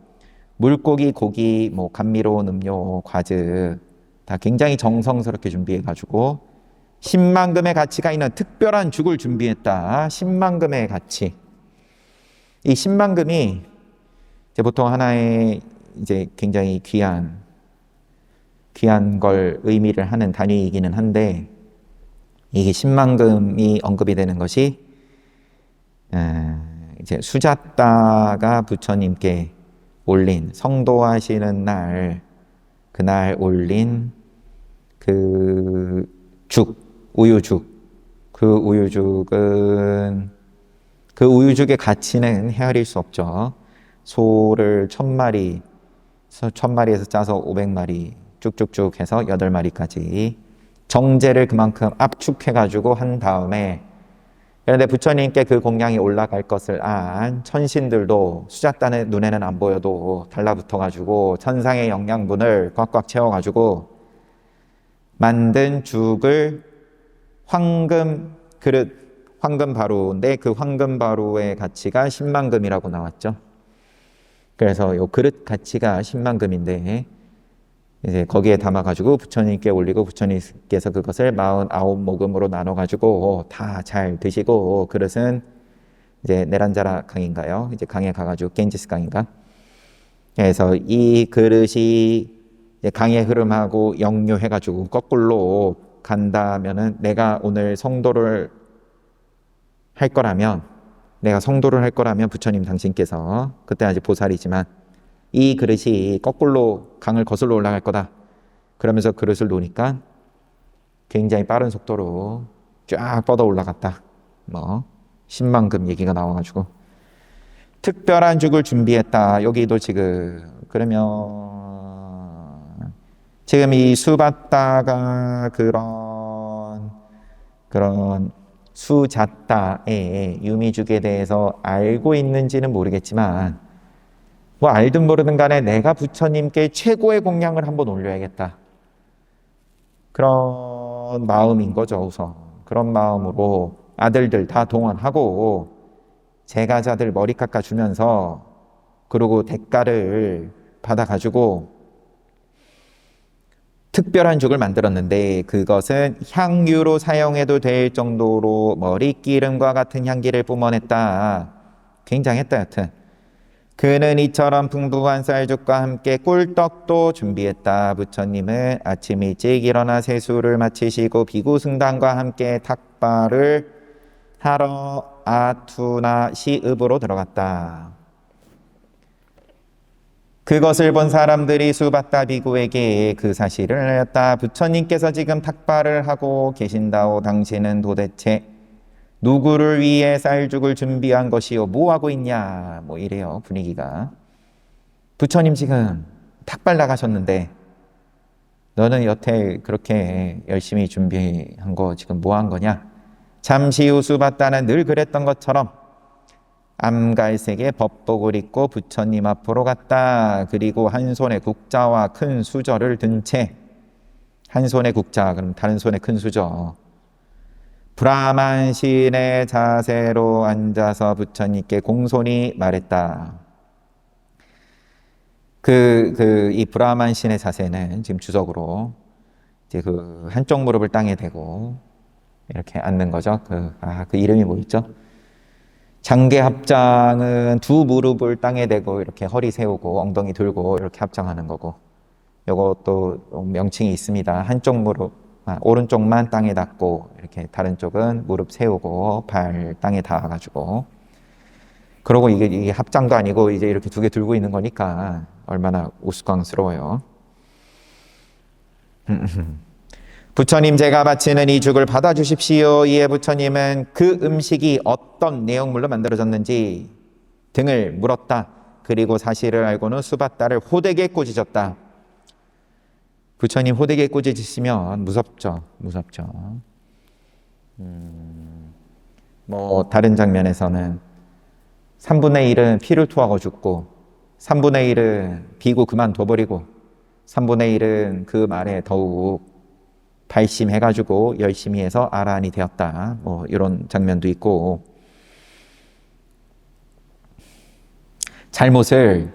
물고기, 고기, 뭐 감미로운 음료, 과즙 다 굉장히 정성스럽게 준비해가지고 10만금의 가치가 있는 특별한 죽을 준비했다. 10만금의 가치. 이 10만금이 이제 보통 하나의 이제 굉장히 귀한 걸 의미를 하는 단위이기는 한데 이게 10만금이 언급이 되는 것이 이제 수자따가 부처님께 올린 성도하시는 날 그날 올린 그 우유죽. 그 우유죽의 가치는 헤아릴 수 없죠. 소를 1000마리에서 짜서 500마리 쭉쭉쭉 해서 8마리까지 정제를 그만큼 압축해가지고 한 다음에, 그런데 부처님께 그 공양이 올라갈 것을 안 천신들도 수자단의 눈에는 안 보여도 달라붙어가지고 천상의 영양분을 꽉꽉 채워가지고 만든 죽을 황금 그릇, 황금 바루인데 그 황금 바루의 가치가 10만 금이라고 나왔죠. 그래서 요 그릇 가치가 10만 금인데 이제 거기에 담아가지고 부처님께 올리고 부처님께서 그것을 49모금으로 나눠가지고 다 잘 드시고, 그릇은 이제 네란자라 강인가요? 이제 강에 가가지고 겐지스 강인가? 그래서 이 그릇이 이제 강의 흐름하고 역류해가지고 거꾸로 간다면은 내가 성도를 할 거라면 부처님 당신께서 그때 아직 보살이지만 이 그릇이 거꾸로 강을 거슬러 올라갈 거다. 그러면서 그릇을 놓으니까 굉장히 빠른 속도로 쫙 뻗어 올라갔다. 10만 금 얘기가 나와가지고 특별한 죽을 준비했다. 여기도 그러면 지금 이 수바다가 그런 수자따의 유미죽에 대해서 알고 있는지는 모르겠지만 알든 모르든 간에 내가 부처님께 최고의 공양을 한번 올려야겠다. 그런 마음인 거죠. 우선 그런 마음으로 아들들 다 동원하고 제가자들 머리 깎아주면서, 그리고 대가를 받아가지고 특별한 죽을 만들었는데 그것은 향유로 사용해도 될 정도로 머리기름과 같은 향기를 뿜어냈다. 굉장했다. 여튼 그는 이처럼 풍부한 쌀죽과 함께 꿀떡도 준비했다. 부처님은 아침 일찍 일어나 세수를 마치시고 비구승단과 함께 탁발을 하러 아투나 시읍으로 들어갔다. 그것을 본 사람들이 수바따 비구에게 그 사실을 알렸다. 부처님께서 지금 탁발을 하고 계신다오. 당신은 도대체 누구를 위해 쌀죽을 준비한 것이요? 뭐 하고 있냐? 이래요, 분위기가. 부처님 지금 탁발 나가셨는데 너는 여태 그렇게 열심히 준비한 거 지금 뭐 한 거냐? 잠시 후 수바따는 늘 그랬던 것처럼 암갈색의 법복을 입고 부처님 앞으로 갔다. 그리고 한 손에 국자와 큰 수저를 든 채, 한 손에 국자, 그럼 다른 손에 큰 수저, 브라만신의 자세로 앉아서 부처님께 공손히 말했다. 이 브라만신의 자세는 지금 주석으로 이제 그 한쪽 무릎을 땅에 대고 이렇게 앉는 거죠. 그 이름이 뭐였죠? 장계 합장은 두 무릎을 땅에 대고 이렇게 허리 세우고 엉덩이 들고 이렇게 합장하는 거고, 요것도 명칭이 있습니다. 한쪽 무릎, 오른쪽만 땅에 닿고 이렇게 다른 쪽은 무릎 세우고 발 땅에 닿아가지고, 그러고 이게 합장도 아니고 이제 이렇게 두 개 들고 있는 거니까 얼마나 우스꽝스러워요. 부처님, 제가 바치는 이 죽을 받아주십시오. 이에 부처님은 그 음식이 어떤 내용물로 만들어졌는지 등을 물었다. 그리고 사실을 알고는 수바따를 호되게 꾸짖었다. 부처님 호되게 꾸짖으시면 무섭죠. 다른 장면에서는 3분의 1은 피를 토하고 죽고 3분의 1은 비고 그만둬버리고 3분의 1은 그 말에 더욱 발심해가지고 열심히 해서 아라한이 되었다. 이런 장면도 있고, 잘못을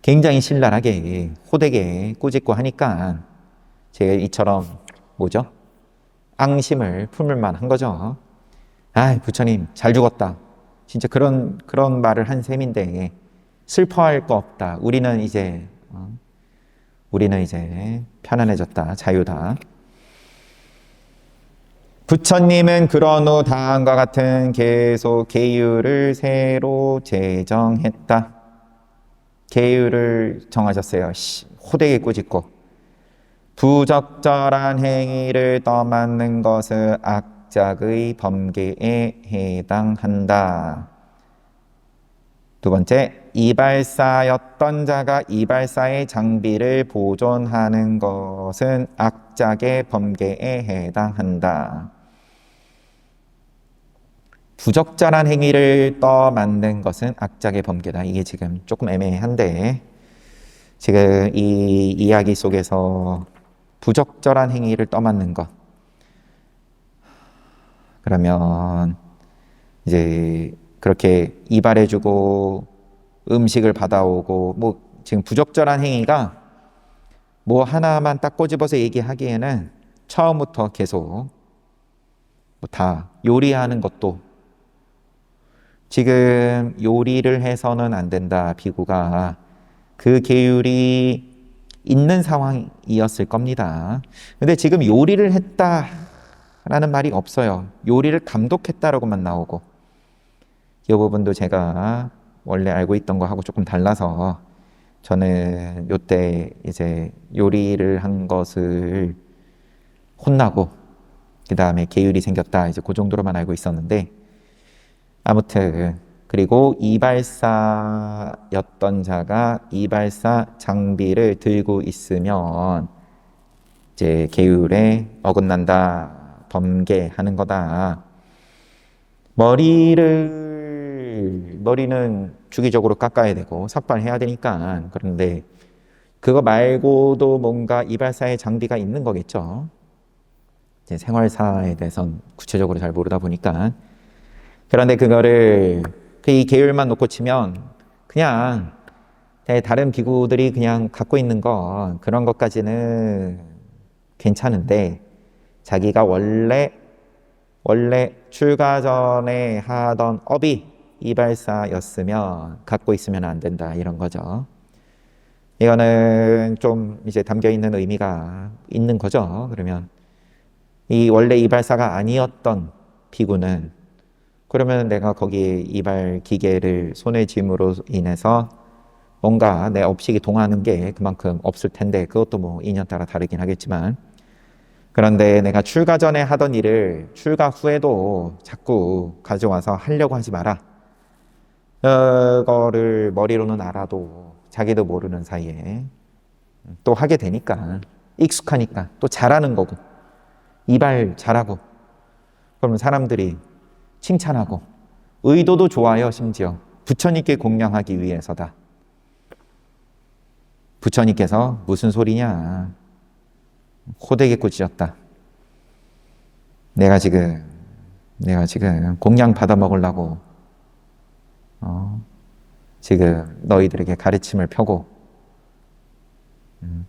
굉장히 신랄하게 호되게 꾸짖고 하니까 제가 이처럼 앙심을 품을 만한 거죠. 부처님 잘 죽었다. 진짜 그런 말을 한 셈인데 슬퍼할 거 없다. 우리는 이제 편안해졌다. 자유다. 부처님은 그런 후 다음과 같은 계속 계율을 새로 제정했다. 계율을 정하셨어요. 호되게 꾸짖고. 부적절한 행위를 떠맡는 것은 악작의 범죄에 해당한다. 두 번째, 이발사였던 자가 이발사의 장비를 보존하는 것은 악작의 범죄에 해당한다. 부적절한 행위를 떠맡는 것은 악작의 범죄다. 이게 지금 조금 애매한데, 지금 이 이야기 속에서 부적절한 행위를 떠맡는 것, 그러면 이제 그렇게 이발해주고 음식을 받아오고, 뭐 지금 부적절한 행위가 뭐 하나만 딱 꼬집어서 얘기하기에는 처음부터 계속 뭐 다 요리하는 것도, 지금 요리를 해서는 안 된다, 비구가 그 계율이 있는 상황이었을 겁니다. 근데 지금 요리를 했다라는 말이 없어요. 요리를 감독했다라고만 나오고, 이 부분도 제가 원래 알고 있던 거하고 조금 달라서 저는 요때 이제 요리를 한 것을 혼나고 그 다음에 계율이 생겼다, 이제 그 정도로만 알고 있었는데, 아무튼 그리고 이발사였던 자가 이발사 장비를 들고 있으면 이제 계율에 어긋난다, 범죄하는 거다. 머리는 주기적으로 깎아야 되고 삭발해야 되니까. 그런데 그거 말고도 뭔가 이발사의 장비가 있는 거겠죠. 이제 생활사에 대해서는 구체적으로 잘 모르다 보니까. 그런데 그거를 이 계율만 놓고 치면 그냥 다른 비구들이 그냥 갖고 있는 거, 그런 것까지는 괜찮은데, 자기가 원래 출가 전에 하던 업이 이발사였으면 갖고 있으면 안 된다, 이런 거죠. 이거는 좀 이제 담겨 있는 의미가 있는 거죠. 그러면 이 원래 이발사가 아니었던 비구는, 그러면 내가 거기에 이발 기계를 손에 쥘으로 인해서 뭔가 내 업식이 동하는 게 그만큼 없을 텐데, 그것도 뭐 인연 따라 다르긴 하겠지만, 그런데 내가 출가 전에 하던 일을 출가 후에도 자꾸 가져와서 하려고 하지 마라. 그거를 머리로는 알아도 자기도 모르는 사이에 또 하게 되니까, 익숙하니까 또 잘하는 거고, 이발 잘하고, 그러면 사람들이 칭찬하고 의도도 좋아요. 심지어 부처님께 공양하기 위해서다. 부처님께서 무슨 소리냐, 호되게 꾸짖었다. 내가 지금 공양 받아 먹으려고 지금 너희들에게 가르침을 펴고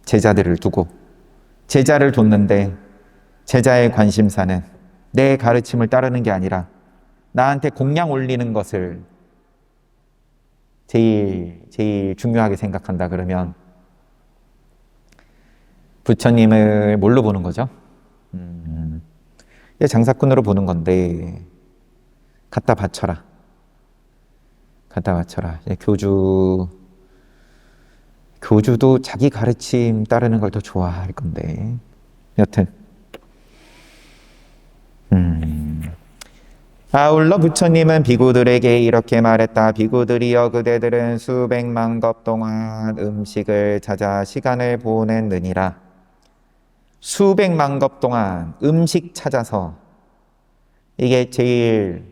제자들을 두고 제자를 뒀는데, 제자의 관심사는 내 가르침을 따르는 게 아니라 나한테 공양 올리는 것을 제일 중요하게 생각한다. 그러면 부처님을 뭘로 보는 거죠? 장사꾼으로 보는 건데, 갖다 바쳐라. 교주도 자기 가르침 따르는 걸 더 좋아할 건데, 여튼 아울러 부처님은 비구들에게 이렇게 말했다. 비구들이여, 그대들은 수백만 겁 동안 음식을 찾아 시간을 보냈느니라. 수백만 겁 동안 음식 찾아서, 이게 제일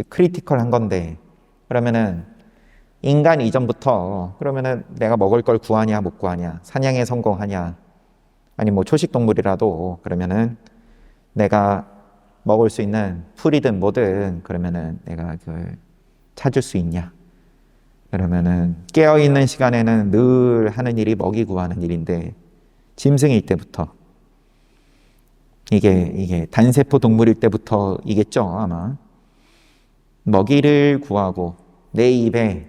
크리티컬한 건데, 그러면은 인간 이전부터 그러면은 내가 먹을 걸 구하냐 못 구하냐, 사냥에 성공하냐, 아니 뭐 초식 동물이라도 그러면은 내가 먹을 수 있는 풀이든 뭐든 그러면은 내가 그걸 찾을 수 있냐. 그러면은 깨어있는 시간에는 늘 하는 일이 먹이 구하는 일인데, 짐승일 때부터, 이게 단세포 동물일 때부터이겠죠 아마. 먹이를 구하고 내 입에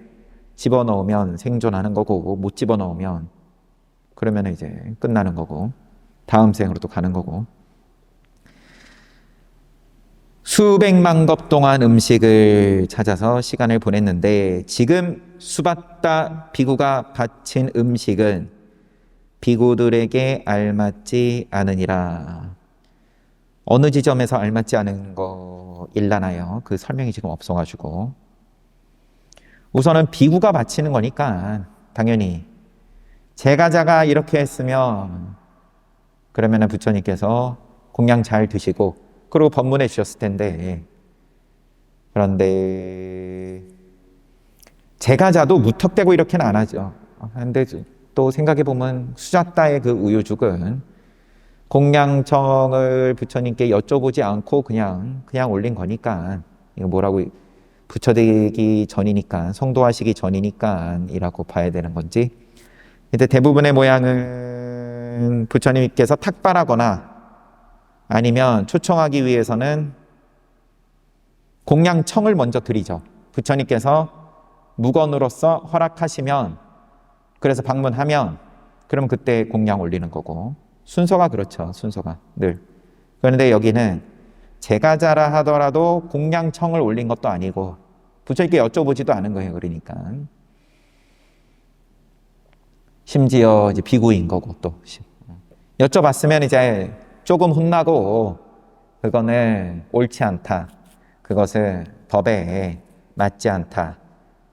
집어넣으면 생존하는 거고, 못 집어넣으면 그러면 이제 끝나는 거고, 다음 생으로 또 가는 거고. 수백만 겁 동안 음식을 찾아서 시간을 보냈는데, 지금 수바타 비구가 바친 음식은 비구들에게 알맞지 않으니라. 어느 지점에서 알맞지 않은 거 일라나요? 그 설명이 지금 없어가지고. 우선은 비구가 바치는 거니까 당연히 제가자가 이렇게 했으면 그러면 부처님께서 공양 잘 드시고 그리고 법문해 주셨을 텐데, 그런데 제가자도 무턱대고 이렇게는 안 하죠. 근데 또 생각해 보면 수자따의 그 우유죽은 공양청을 부처님께 여쭤보지 않고 그냥 올린 거니까, 이거 뭐라고, 부처되기 전이니까, 성도하시기 전이니까 이라고 봐야 되는 건지. 근데 대부분의 모양은 부처님께서 탁발하거나 아니면 초청하기 위해서는 공양청을 먼저 드리죠. 부처님께서 무건으로서 허락하시면, 그래서 방문하면, 그럼 그때 공양 올리는 거고. 순서가 그렇죠. 순서가 늘. 그런데 여기는 제가자라 하더라도 공양청을 올린 것도 아니고 부처님께 여쭤보지도 않은 거예요. 그러니까 심지어 이제 비구인 거고, 또 여쭤봤으면 이제 조금 혼나고 그거는 옳지 않다, 그것은 법에 맞지 않다,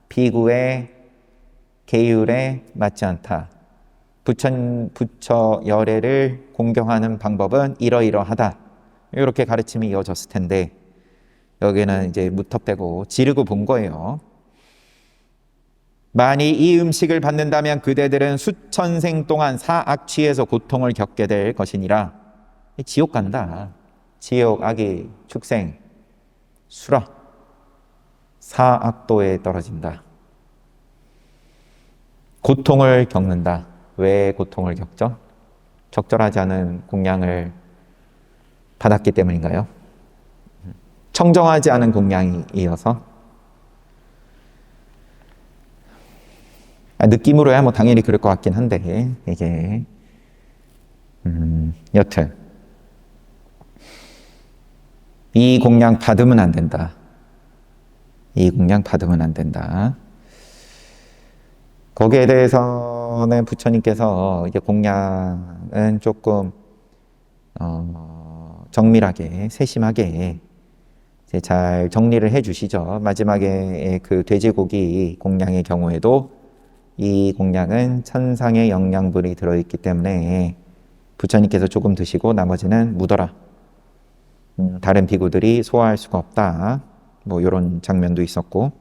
비구의 계율에 맞지 않다, 부처 열애를 공경하는 방법은 이러이러하다, 이렇게 가르침이 이어졌을 텐데 여기는 이제 무턱대고 지르고 본 거예요. 만이 이 음식을 받는다면 그대들은 수천생 동안 사악취에서 고통을 겪게 될 것이니라. 지옥 간다. 지옥, 악이, 축생, 수라, 사악도에 떨어진다. 고통을 겪는다. 왜 고통을 겪죠? 적절하지 않은 공양을 받았기 때문인가요? 청정하지 않은 공양이어서? 느낌으로야 뭐 당연히 그럴 것 같긴 한데, 이게 여튼 이 공양 받으면 안 된다. 이 공양 받으면 안 된다. 거기에 대해서는 부처님께서 이제 공양은 조금 정밀하게, 세심하게 이제 잘 정리를 해주시죠. 마지막에 그 돼지고기 공양의 경우에도 이 공양은 천상의 영양분이 들어있기 때문에 부처님께서 조금 드시고 나머지는 묻어라. 다른 비구들이 소화할 수가 없다. 뭐 이런 장면도 있었고,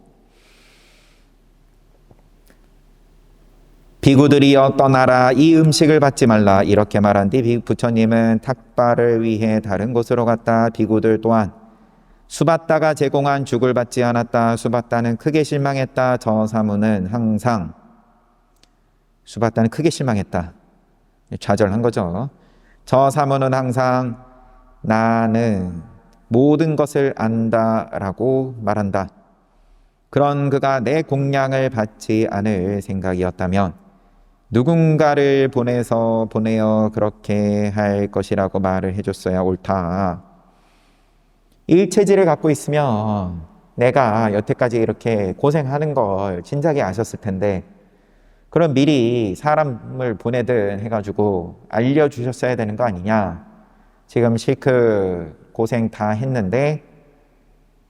비구들이여 떠나라, 이 음식을 받지 말라, 이렇게 말한 뒤 부처님은 탁발을 위해 다른 곳으로 갔다. 비구들 또한 수바따가 제공한 죽을 받지 않았다. 수바따는 크게 실망했다. 저 사무는 항상, 수바따는 크게 실망했다. 좌절한 거죠. 저 사무는 항상 나는 모든 것을 안다라고 말한다. 그런 그가 내 공양을 받지 않을 생각이었다면 누군가를 보내어 그렇게 할 것이라고 말을 해줬어야 옳다. 일체질을 갖고 있으면 내가 여태까지 이렇게 고생하는 걸 진작에 아셨을 텐데, 그럼 미리 사람을 보내든 해가지고 알려주셨어야 되는 거 아니냐. 지금 실컷 고생 다 했는데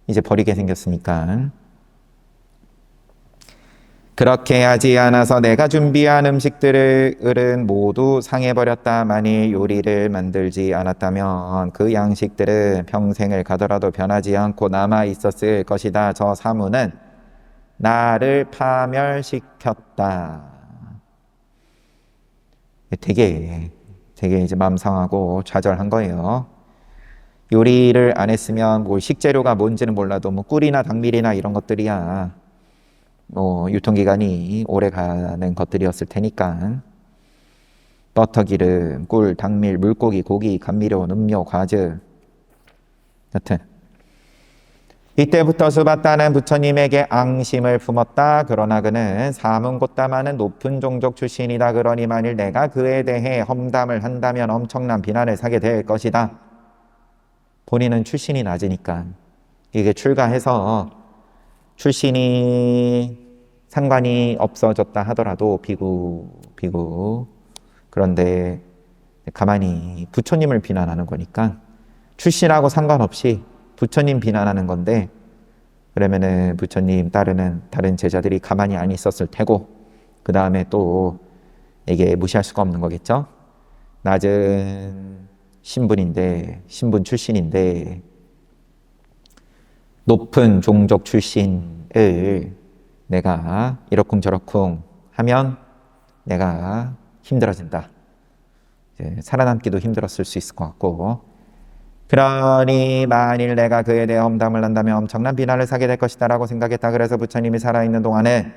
이제 버리게 생겼으니까. 그렇게 하지 않아서 내가 준비한 음식들은 모두 상해버렸다. 만일 요리를 만들지 않았다면 그 양식들은 평생을 가더라도 변하지 않고 남아 있었을 것이다. 저 사무는 나를 파멸시켰다. 되게 이제 마음 상하고 좌절한 거예요. 요리를 안 했으면 뭐 식재료가 뭔지는 몰라도 뭐 꿀이나 당밀이나 이런 것들이야 뭐 유통기간이 오래 가는 것들이었을 테니까, 버터, 기름, 꿀, 당밀, 물고기, 고기, 감미료, 음료, 과즙. 여튼 이때부터 수바따는 부처님에게 앙심을 품었다. 그러나 그는 사문고따마는 높은 종족 출신이다. 그러니 만일 내가 그에 대해 험담을 한다면 엄청난 비난을 사게 될 것이다. 본인은 출신이 낮으니까, 이게 출가해서 출신이 상관이 없어졌다 하더라도 비구 그런데 가만히 부처님을 비난하는 거니까 출신하고 상관없이 부처님 비난하는 건데, 그러면은 부처님 따르는 다른 제자들이 가만히 안 있었을 테고, 그 다음에 또 이게 무시할 수가 없는 거겠죠. 낮은 신분 출신인데 높은 종족 출신을 내가 이러쿵저러쿵 하면 내가 힘들어진다. 살아남기도 힘들었을 수 있을 것 같고, 그러니 만일 내가 그에 대해 험담을 한다면 엄청난 비난을 사게 될 것이다 라고 생각했다. 그래서 부처님이 살아있는 동안에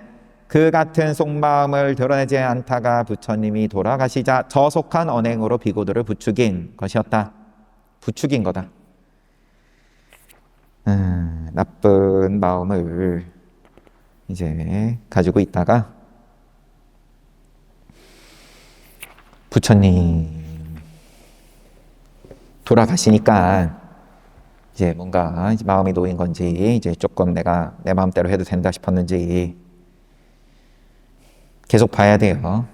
그 같은 속마음을 드러내지 않다가 부처님이 돌아가시자 저속한 언행으로 비구들을 부추긴 것이었다. 부추긴 거다. 나쁜 마음을 이제 가지고 있다가 부처님 돌아가시니까 이제 뭔가 마음이 놓인 건지, 이제 조금 내가 내 마음대로 해도 된다 싶었는지 계속 봐야 돼요.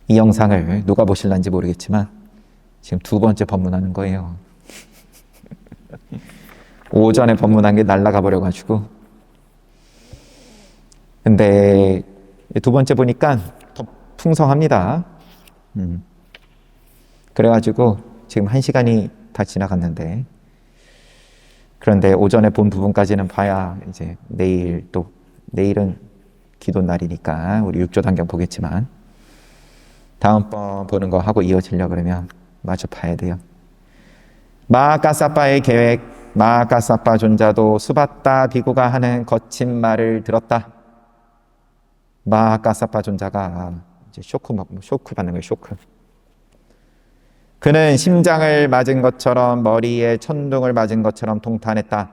이 영상을 누가 보실란지 모르겠지만 지금 2번째 법문하는 거예요. 오전에 법문한 게 날아가 버려가지고. 근데 2번째 보니까 더 풍성합니다. 그래가지고 지금 1시간이 다 지나갔는데, 그런데 오전에 본 부분까지는 봐야 이제 내일은 기도 날이니까 우리 육조단경 보겠지만, 다음번 보는 거 하고 이어지려고 그러면 마저 봐야 돼요. 마하카사파의 계획. 마하카사파 존자도 수바타 비구가 하는 거친 말을 들었다. 마하카사파 존자가 이제 쇼크 받는 거예요. 쇼크. 그는 심장을 맞은 것처럼, 머리에 천둥을 맞은 것처럼 통탄했다.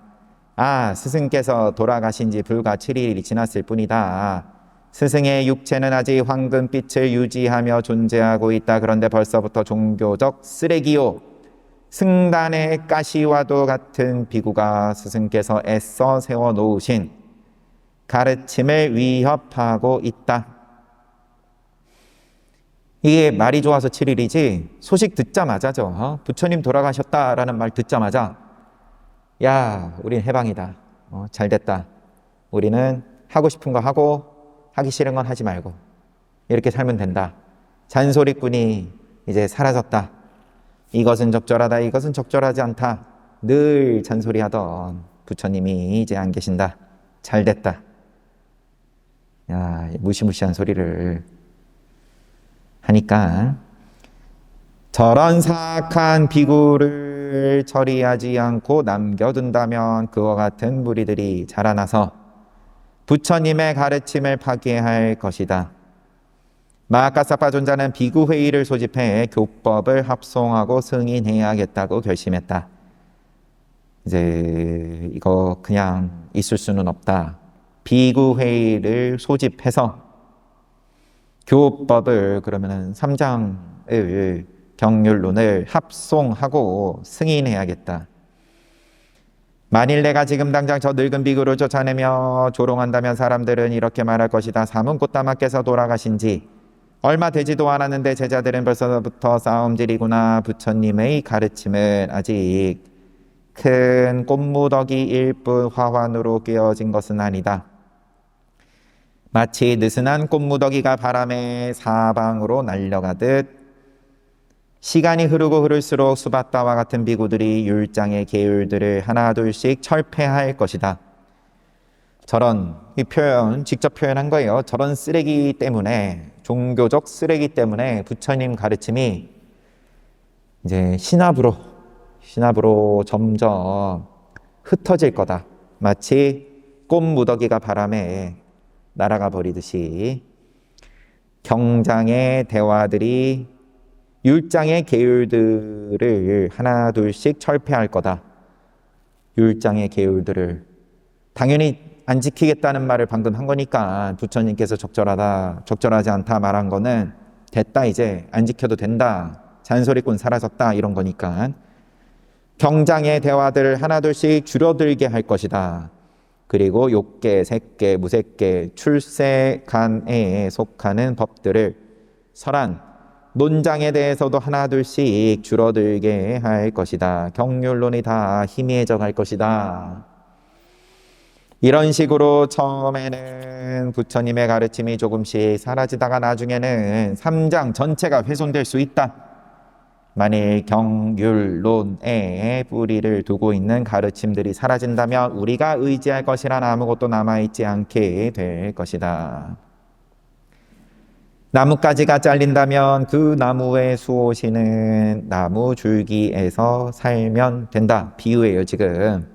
아, 스승께서 돌아가신 지 불과 7일이 지났을 뿐이다. 스승의 육체는 아직 황금빛을 유지하며 존재하고 있다. 그런데 벌써부터 종교적 쓰레기요, 승단의 가시와도 같은 비구가 스승께서 애써 세워놓으신 가르침을 위협하고 있다. 이게 말이 좋아서 7일이지 소식 듣자마자죠. 부처님 돌아가셨다라는 말 듣자마자 야, 우린 해방이다. 잘 됐다. 우리는 하고 싶은 거 하고 하기 싫은 건 하지 말고 이렇게 살면 된다. 잔소리꾼이 이제 사라졌다. 이것은 적절하다, 이것은 적절하지 않다. 늘 잔소리하던 부처님이 이제 안 계신다. 잘 됐다. 야, 무시무시한 소리를 하니까 저런 사악한 비구를 처리하지 않고 남겨둔다면 그와 같은 무리들이 자라나서 부처님의 가르침을 파괴할 것이다. 마하카사파 존자는 비구 회의를 소집해 교법을 합송하고 승인해야겠다고 결심했다. 이제 이거 그냥 있을 수는 없다. 비구 회의를 소집해서 교법을, 그러면은 3장을 경률론을 합송하고 승인해야겠다. 만일 내가 지금 당장 저 늙은 비구를 쫓아내며 조롱한다면 사람들은 이렇게 말할 것이다. 사문꽃다마께서 돌아가신 지 얼마 되지도 않았는데 제자들은 벌써부터 싸움질이구나. 부처님의 가르침은 아직 큰 꽃무더기일 뿐 화환으로 끼어진 것은 아니다. 마치 느슨한 꽃무더기가 바람에 사방으로 날려가듯 시간이 흐르고 흐를수록 수바타와 같은 비구들이 율장의 계율들을 하나둘씩 철폐할 것이다. 저런, 이 표현 직접 표현한 거예요. 저런 쓰레기 때문에, 종교적 쓰레기 때문에 부처님 가르침이 이제 신압으로 점점 흩어질 거다. 마치 꽃무더기가 바람에 날아가 버리듯이 경장의 대화들이 율장의 계율들을 하나둘씩 철폐할 거다. 율장의 계율들을 당연히 안 지키겠다는 말을 방금 한 거니까 부처님께서 적절하다, 적절하지 않다 말한 거는 됐다, 이제 안 지켜도 된다, 잔소리꾼 사라졌다, 이런 거니까 경장의 대화들을 하나둘씩 줄어들게 할 것이다. 그리고 욕계, 색계, 무색계, 출세간에 속하는 법들을 설한 논장에 대해서도 하나둘씩 줄어들게 할 것이다. 경륜론이 다 희미해져 갈 것이다. 이런 식으로 처음에는 부처님의 가르침이 조금씩 사라지다가 나중에는 3장 전체가 훼손될 수 있다. 만일 경율론에 뿌리를 두고 있는 가르침들이 사라진다면 우리가 의지할 것이란 아무것도 남아있지 않게 될 것이다. 나뭇가지가 잘린다면 그 나무의 수호신은 나무 줄기에서 살면 된다. 비유예요, 지금.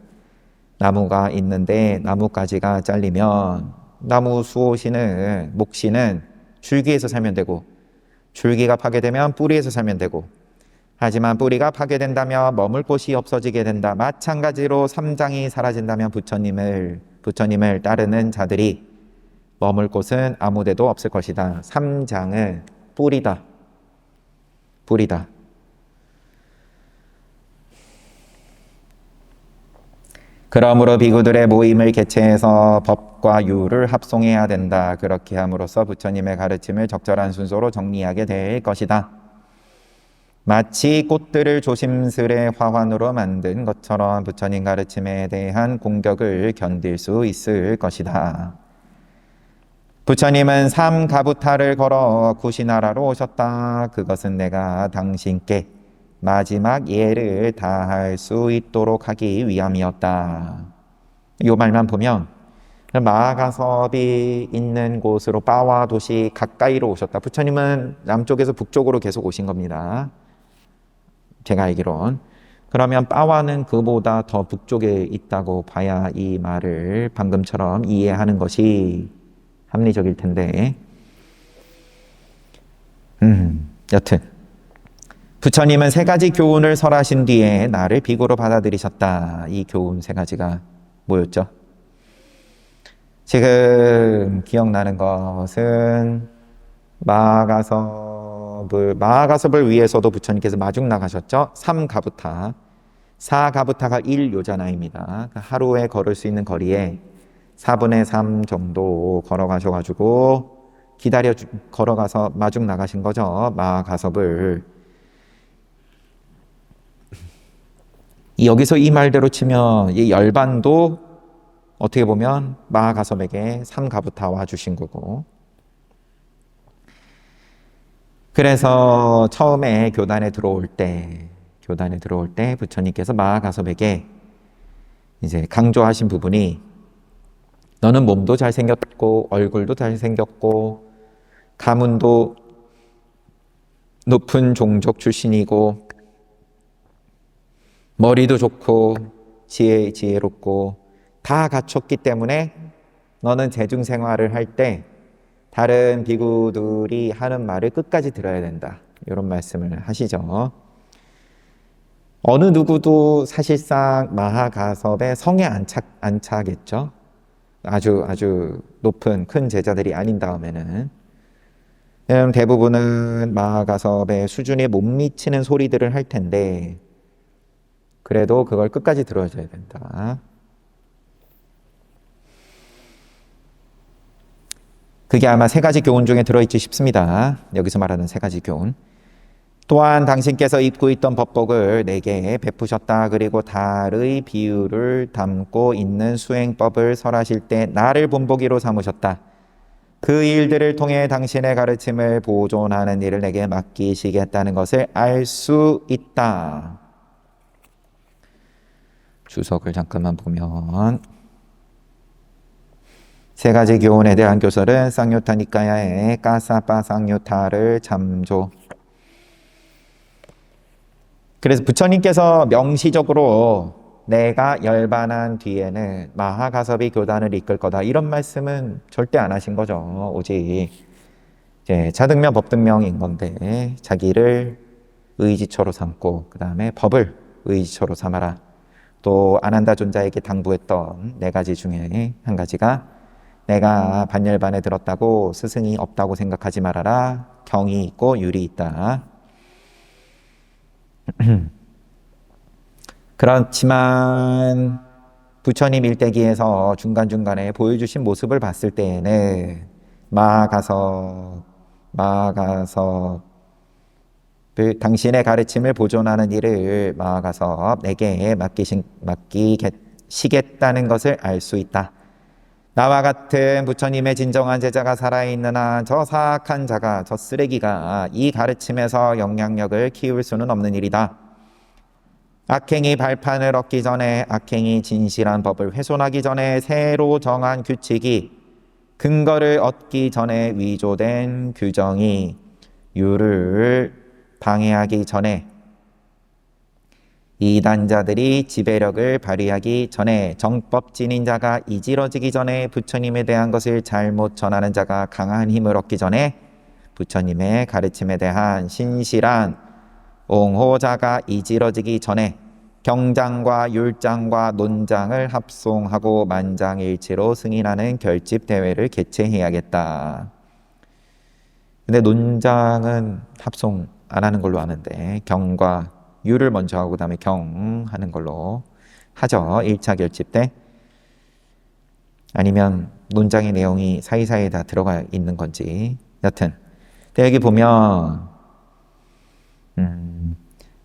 나무가 있는데 나뭇가지가 잘리면 나무 수호신은, 목신은 줄기에서 살면 되고, 줄기가 파괴되면 뿌리에서 살면 되고, 하지만 뿌리가 파괴된다면 머물 곳이 없어지게 된다. 마찬가지로 3장이 사라진다면 부처님을 따르는 자들이 머물 곳은 아무데도 없을 것이다. 3장은 뿌리다. 뿌리다. 그러므로 비구들의 모임을 개최해서 법과 유를 합송해야 된다. 그렇게 함으로써 부처님의 가르침을 적절한 순서로 정리하게 될 것이다. 마치 꽃들을 조심스레 화환으로 만든 것처럼 부처님 가르침에 대한 공격을 견딜 수 있을 것이다. 부처님은 삼가부타를 걸어 구시나라로 오셨다. 그것은 내가 당신께 마지막 예를 다할 수 있도록 하기 위함이었다. 이 말만 보면 마하가섭이 있는 곳으로 빠와 도시 가까이로 오셨다. 부처님은 남쪽에서 북쪽으로 계속 오신 겁니다. 제가 알기론. 그러면 빠와는 그보다 더 북쪽에 있다고 봐야 이 말을 방금처럼 이해하는 것이 합리적일 텐데. 여튼 부처님은 3가지 교훈을 설하신 뒤에 나를 비구로 받아들이셨다. 이 교훈 3가지가 뭐였죠? 지금 기억나는 것은 마하가섭을 위해서도 부처님께서 마중 나가셨죠. 3가부타. 4가부타가 1요자나입니다. 하루에 걸을 수 있는 거리에 4분의 3 정도 걸어가셔가지고 걸어가서 마중 나가신 거죠. 마하가섭을. 여기서 이 말대로 치면 이 열반도 어떻게 보면 마하가섭에게 3가부타 와주신 거고, 그래서 처음에 교단에 들어올 때 부처님께서 마하가섭에게 이제 강조하신 부분이, 너는 몸도 잘생겼고 얼굴도 잘생겼고 가문도 높은 종족 출신이고 머리도 좋고 지혜롭고 다 갖췄기 때문에 너는 대중생활을 할 때 다른 비구들이 하는 말을 끝까지 들어야 된다. 이런 말씀을 하시죠. 어느 누구도 사실상 마하가섭의 성에 안 차겠죠. 아주 높은 큰 제자들이 아닌 다음에는. 대부분은 마하가섭의 수준에 못 미치는 소리들을 할 텐데 그래도 그걸 끝까지 들어줘야 된다. 그게 아마 3가지 교훈 중에 들어있지 싶습니다. 여기서 말하는 3가지 교훈. 또한 당신께서 입고 있던 법복을 내게 베푸셨다. 그리고 달의 비유를 담고 있는 수행법을 설하실 때 나를 본보기로 삼으셨다. 그 일들을 통해 당신의 가르침을 보존하는 일을 내게 맡기시겠다는 것을 알 수 있다. 주석을 잠깐만 보면 3가지 교훈에 대한 교설은 쌍요타 니까야의 까사빠 쌍요타를 참조. 그래서 부처님께서 명시적으로 내가 열반한 뒤에는 마하가섭이 교단을 이끌 거다 이런 말씀은 절대 안 하신 거죠. 오직 이제 자등명 법등명인 건데 자기를 의지처로 삼고 그 다음에 법을 의지처로 삼아라. 또 아난다 존자에게 당부했던 4가지 중에 한 가지가 내가 반열반에 들었다고 스승이 없다고 생각하지 말아라. 경이 있고 율이 있다. 그렇지만 부처님 일대기에서 중간중간에 보여주신 모습을 봤을 때에는 마하가섭 마가서 당신의 가르침을 보존하는 일을 마가서 내게 맡기시겠다는 것을 알 수 있다. 나와 같은 부처님의 진정한 제자가 살아있는 한 저 사악한 자가, 저 쓰레기가 이 가르침에서 영향력을 키울 수는 없는 일이다. 악행이 발판을 얻기 전에, 악행이 진실한 법을 훼손하기 전에, 새로 정한 규칙이 근거를 얻기 전에 위조된 규정이 유를 방해하기 전에, 이단자들이 지배력을 발휘하기 전에, 정법진인 자가 이지러지기 전에, 부처님에 대한 것을 잘못 전하는 자가 강한 힘을 얻기 전에, 부처님의 가르침에 대한 신실한 옹호자가 이지러지기 전에, 경장과 율장과 논장을 합송하고 만장일치로 승인하는 결집대회를 개최해야겠다. 근데 논장은 합송 안 하는 걸로 아는데 경과 율을 먼저 하고 그다음에 경 하는 걸로 하죠. 1차 결집 때. 아니면 논장의 내용이 사이사이에 다 들어가 있는 건지. 여튼 근데 여기 보면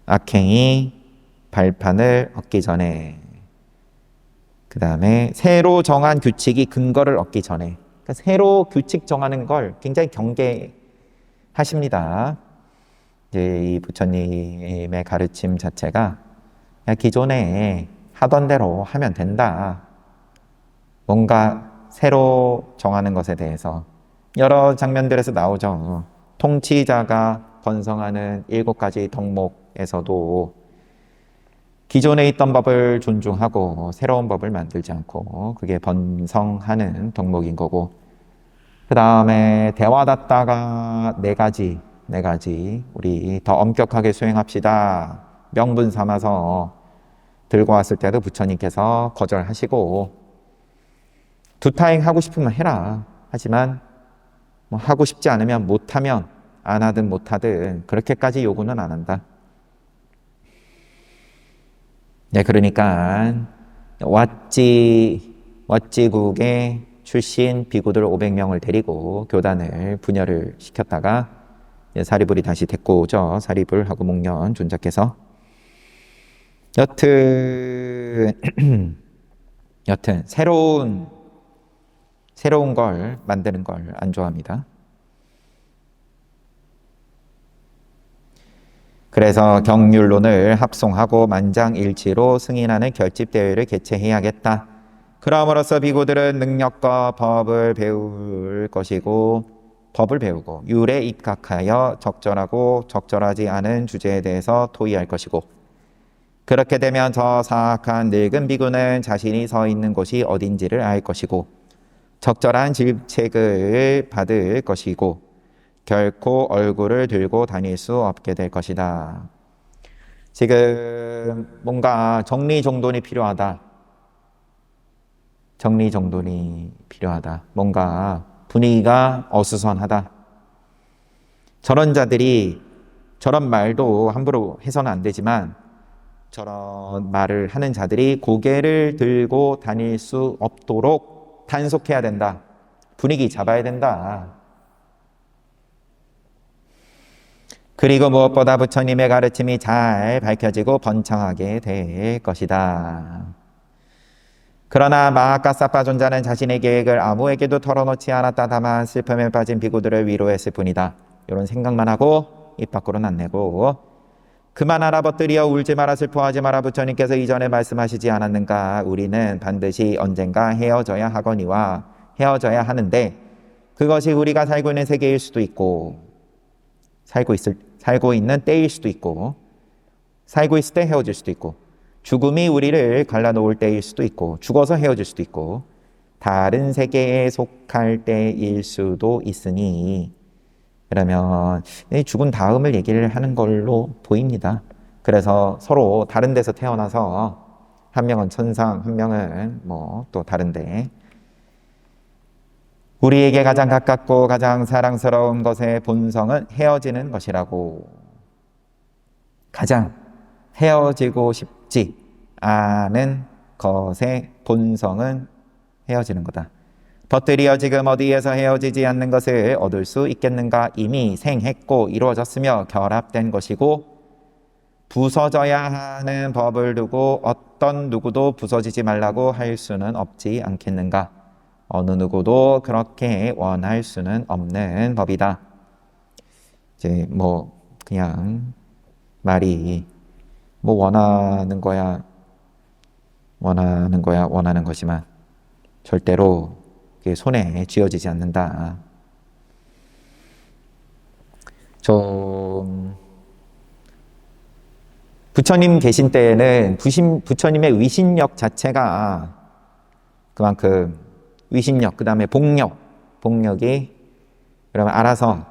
악행이 발판을 얻기 전에, 그 다음에 새로 정한 규칙이 근거를 얻기 전에, 그러니까 새로 규칙 정하는 걸 굉장히 경계하십니다. 이제 이 부처님의 가르침 자체가 그냥 기존에 하던 대로 하면 된다. 뭔가 새로 정하는 것에 대해서 여러 장면들에서 나오죠. 통치자가 번성하는 7가지 덕목에서도 기존에 있던 법을 존중하고 새로운 법을 만들지 않고, 그게 번성하는 덕목인 거고, 그 다음에 대화다따가 네 가지 우리 더 엄격하게 수행합시다 명분 삼아서 들고 왔을 때도 부처님께서 거절하시고, 두타행 하고 싶으면 해라, 하지만 뭐 하고 싶지 않으면 못하면 안 하든 못하든 그렇게까지 요구는 안 한다. 네, 그러니까 왓지국의 출신 비구들 500명을 데리고 교단을 분열을 시켰다가 사리불이 다시 데리고 오죠. 사리불하고 목련 존자께서. 여튼 새로운 걸 만드는 걸 안 좋아합니다. 그래서 경률론을 합송하고 만장일치로 승인하는 결집대회를 개최해야겠다. 그럼으로써 비구들은 능력과 법을 배울 것이고, 법을 배우고 율에 입각하여 적절하고 적절하지 않은 주제에 대해서 토의할 것이고, 그렇게 되면 저 사악한 늙은 비구는 자신이 서 있는 곳이 어딘지를 알 것이고 적절한 질책을 받을 것이고 결코 얼굴을 들고 다닐 수 없게 될 것이다. 지금 뭔가 정리정돈이 필요하다. 뭔가 분위기가 어수선하다. 저런 자들이, 저런 말도 함부로 해서는 안 되지만 저런 말을 하는 자들이 고개를 들고 다닐 수 없도록 단속해야 된다. 분위기 잡아야 된다. 그리고 무엇보다 부처님의 가르침이 잘 밝혀지고 번창하게 될 것이다. 그러나 마하카사파 존자는 자신의 계획을 아무에게도 털어놓지 않았다. 다만 슬픔에 빠진 비구들을 위로했을 뿐이다. 이런 생각만 하고 입 밖으로는 안 내고, 그만하라 벗들이여 울지 마라 슬퍼하지 마라 부처님께서 이전에 말씀하시지 않았는가. 우리는 반드시 언젠가 헤어져야 하거니와 헤어져야 하는데, 그것이 우리가 살고 있는 세계일 수도 있고 살고 있는 때일 수도 있고, 살고 있을 때 헤어질 수도 있고, 죽음이 우리를 갈라놓을 때일 수도 있고, 죽어서 헤어질 수도 있고, 다른 세계에 속할 때일 수도 있으니, 그러면 죽은 다음을 얘기를 하는 걸로 보입니다. 그래서 서로 다른 데서 태어나서 한 명은 천상, 한 명은 뭐 또 다른데, 우리에게 가장 가깝고 가장 사랑스러운 것의 본성은 헤어지는 것이라고. 가장 헤어지고 싶지 않은 것의 본성은 헤어지는 거다. 벗들이여 지금 어디에서 헤어지지 않는 것을 얻을 수 있겠는가? 이미 생했고 이루어졌으며 결합된 것이고 부서져야 하는 법을 두고 어떤 누구도 부서지지 말라고 할 수는 없지 않겠는가? 어느 누구도 그렇게 원할 수는 없는 법이다. 이제 뭐 그냥 말이 뭐 원하는 것이만 절대로 손에 쥐어지지 않는다. 좀 부처님 계신 때에는 부처님의 위신력 자체가 그만큼 위신력, 그 다음에 복력이 그러면 알아서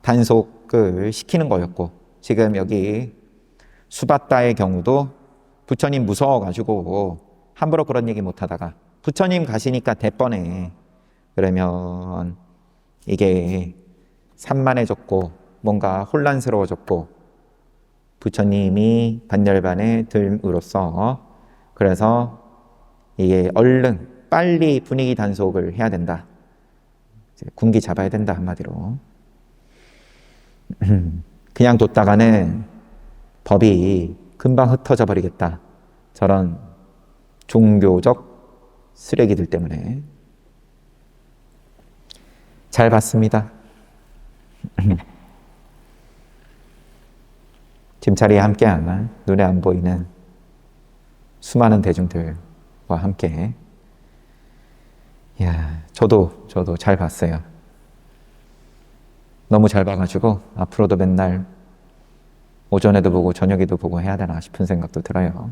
단속을 시키는 거였고, 지금 여기 수바다의 경우도 부처님 무서워가지고 함부로 그런 얘기 못하다가 부처님 가시니까 대뻔해. 그러면 이게 산만해졌고 뭔가 혼란스러워졌고 부처님이 반열반에 듦으로써 그래서 이게 얼른 빨리 분위기 단속을 해야 된다. 군기 잡아야 된다 한마디로. 그냥 뒀다가는 법이 금방 흩어져 버리겠다. 저런 종교적 쓰레기들 때문에. 잘 봤습니다. 짐자리에 함께하는 눈에 안 보이는 수많은 대중들과 함께. 이야, 저도 잘 봤어요. 너무 잘 봐가지고 앞으로도 맨날 오전에도 보고 저녁에도 보고 해야 되나 싶은 생각도 들어요.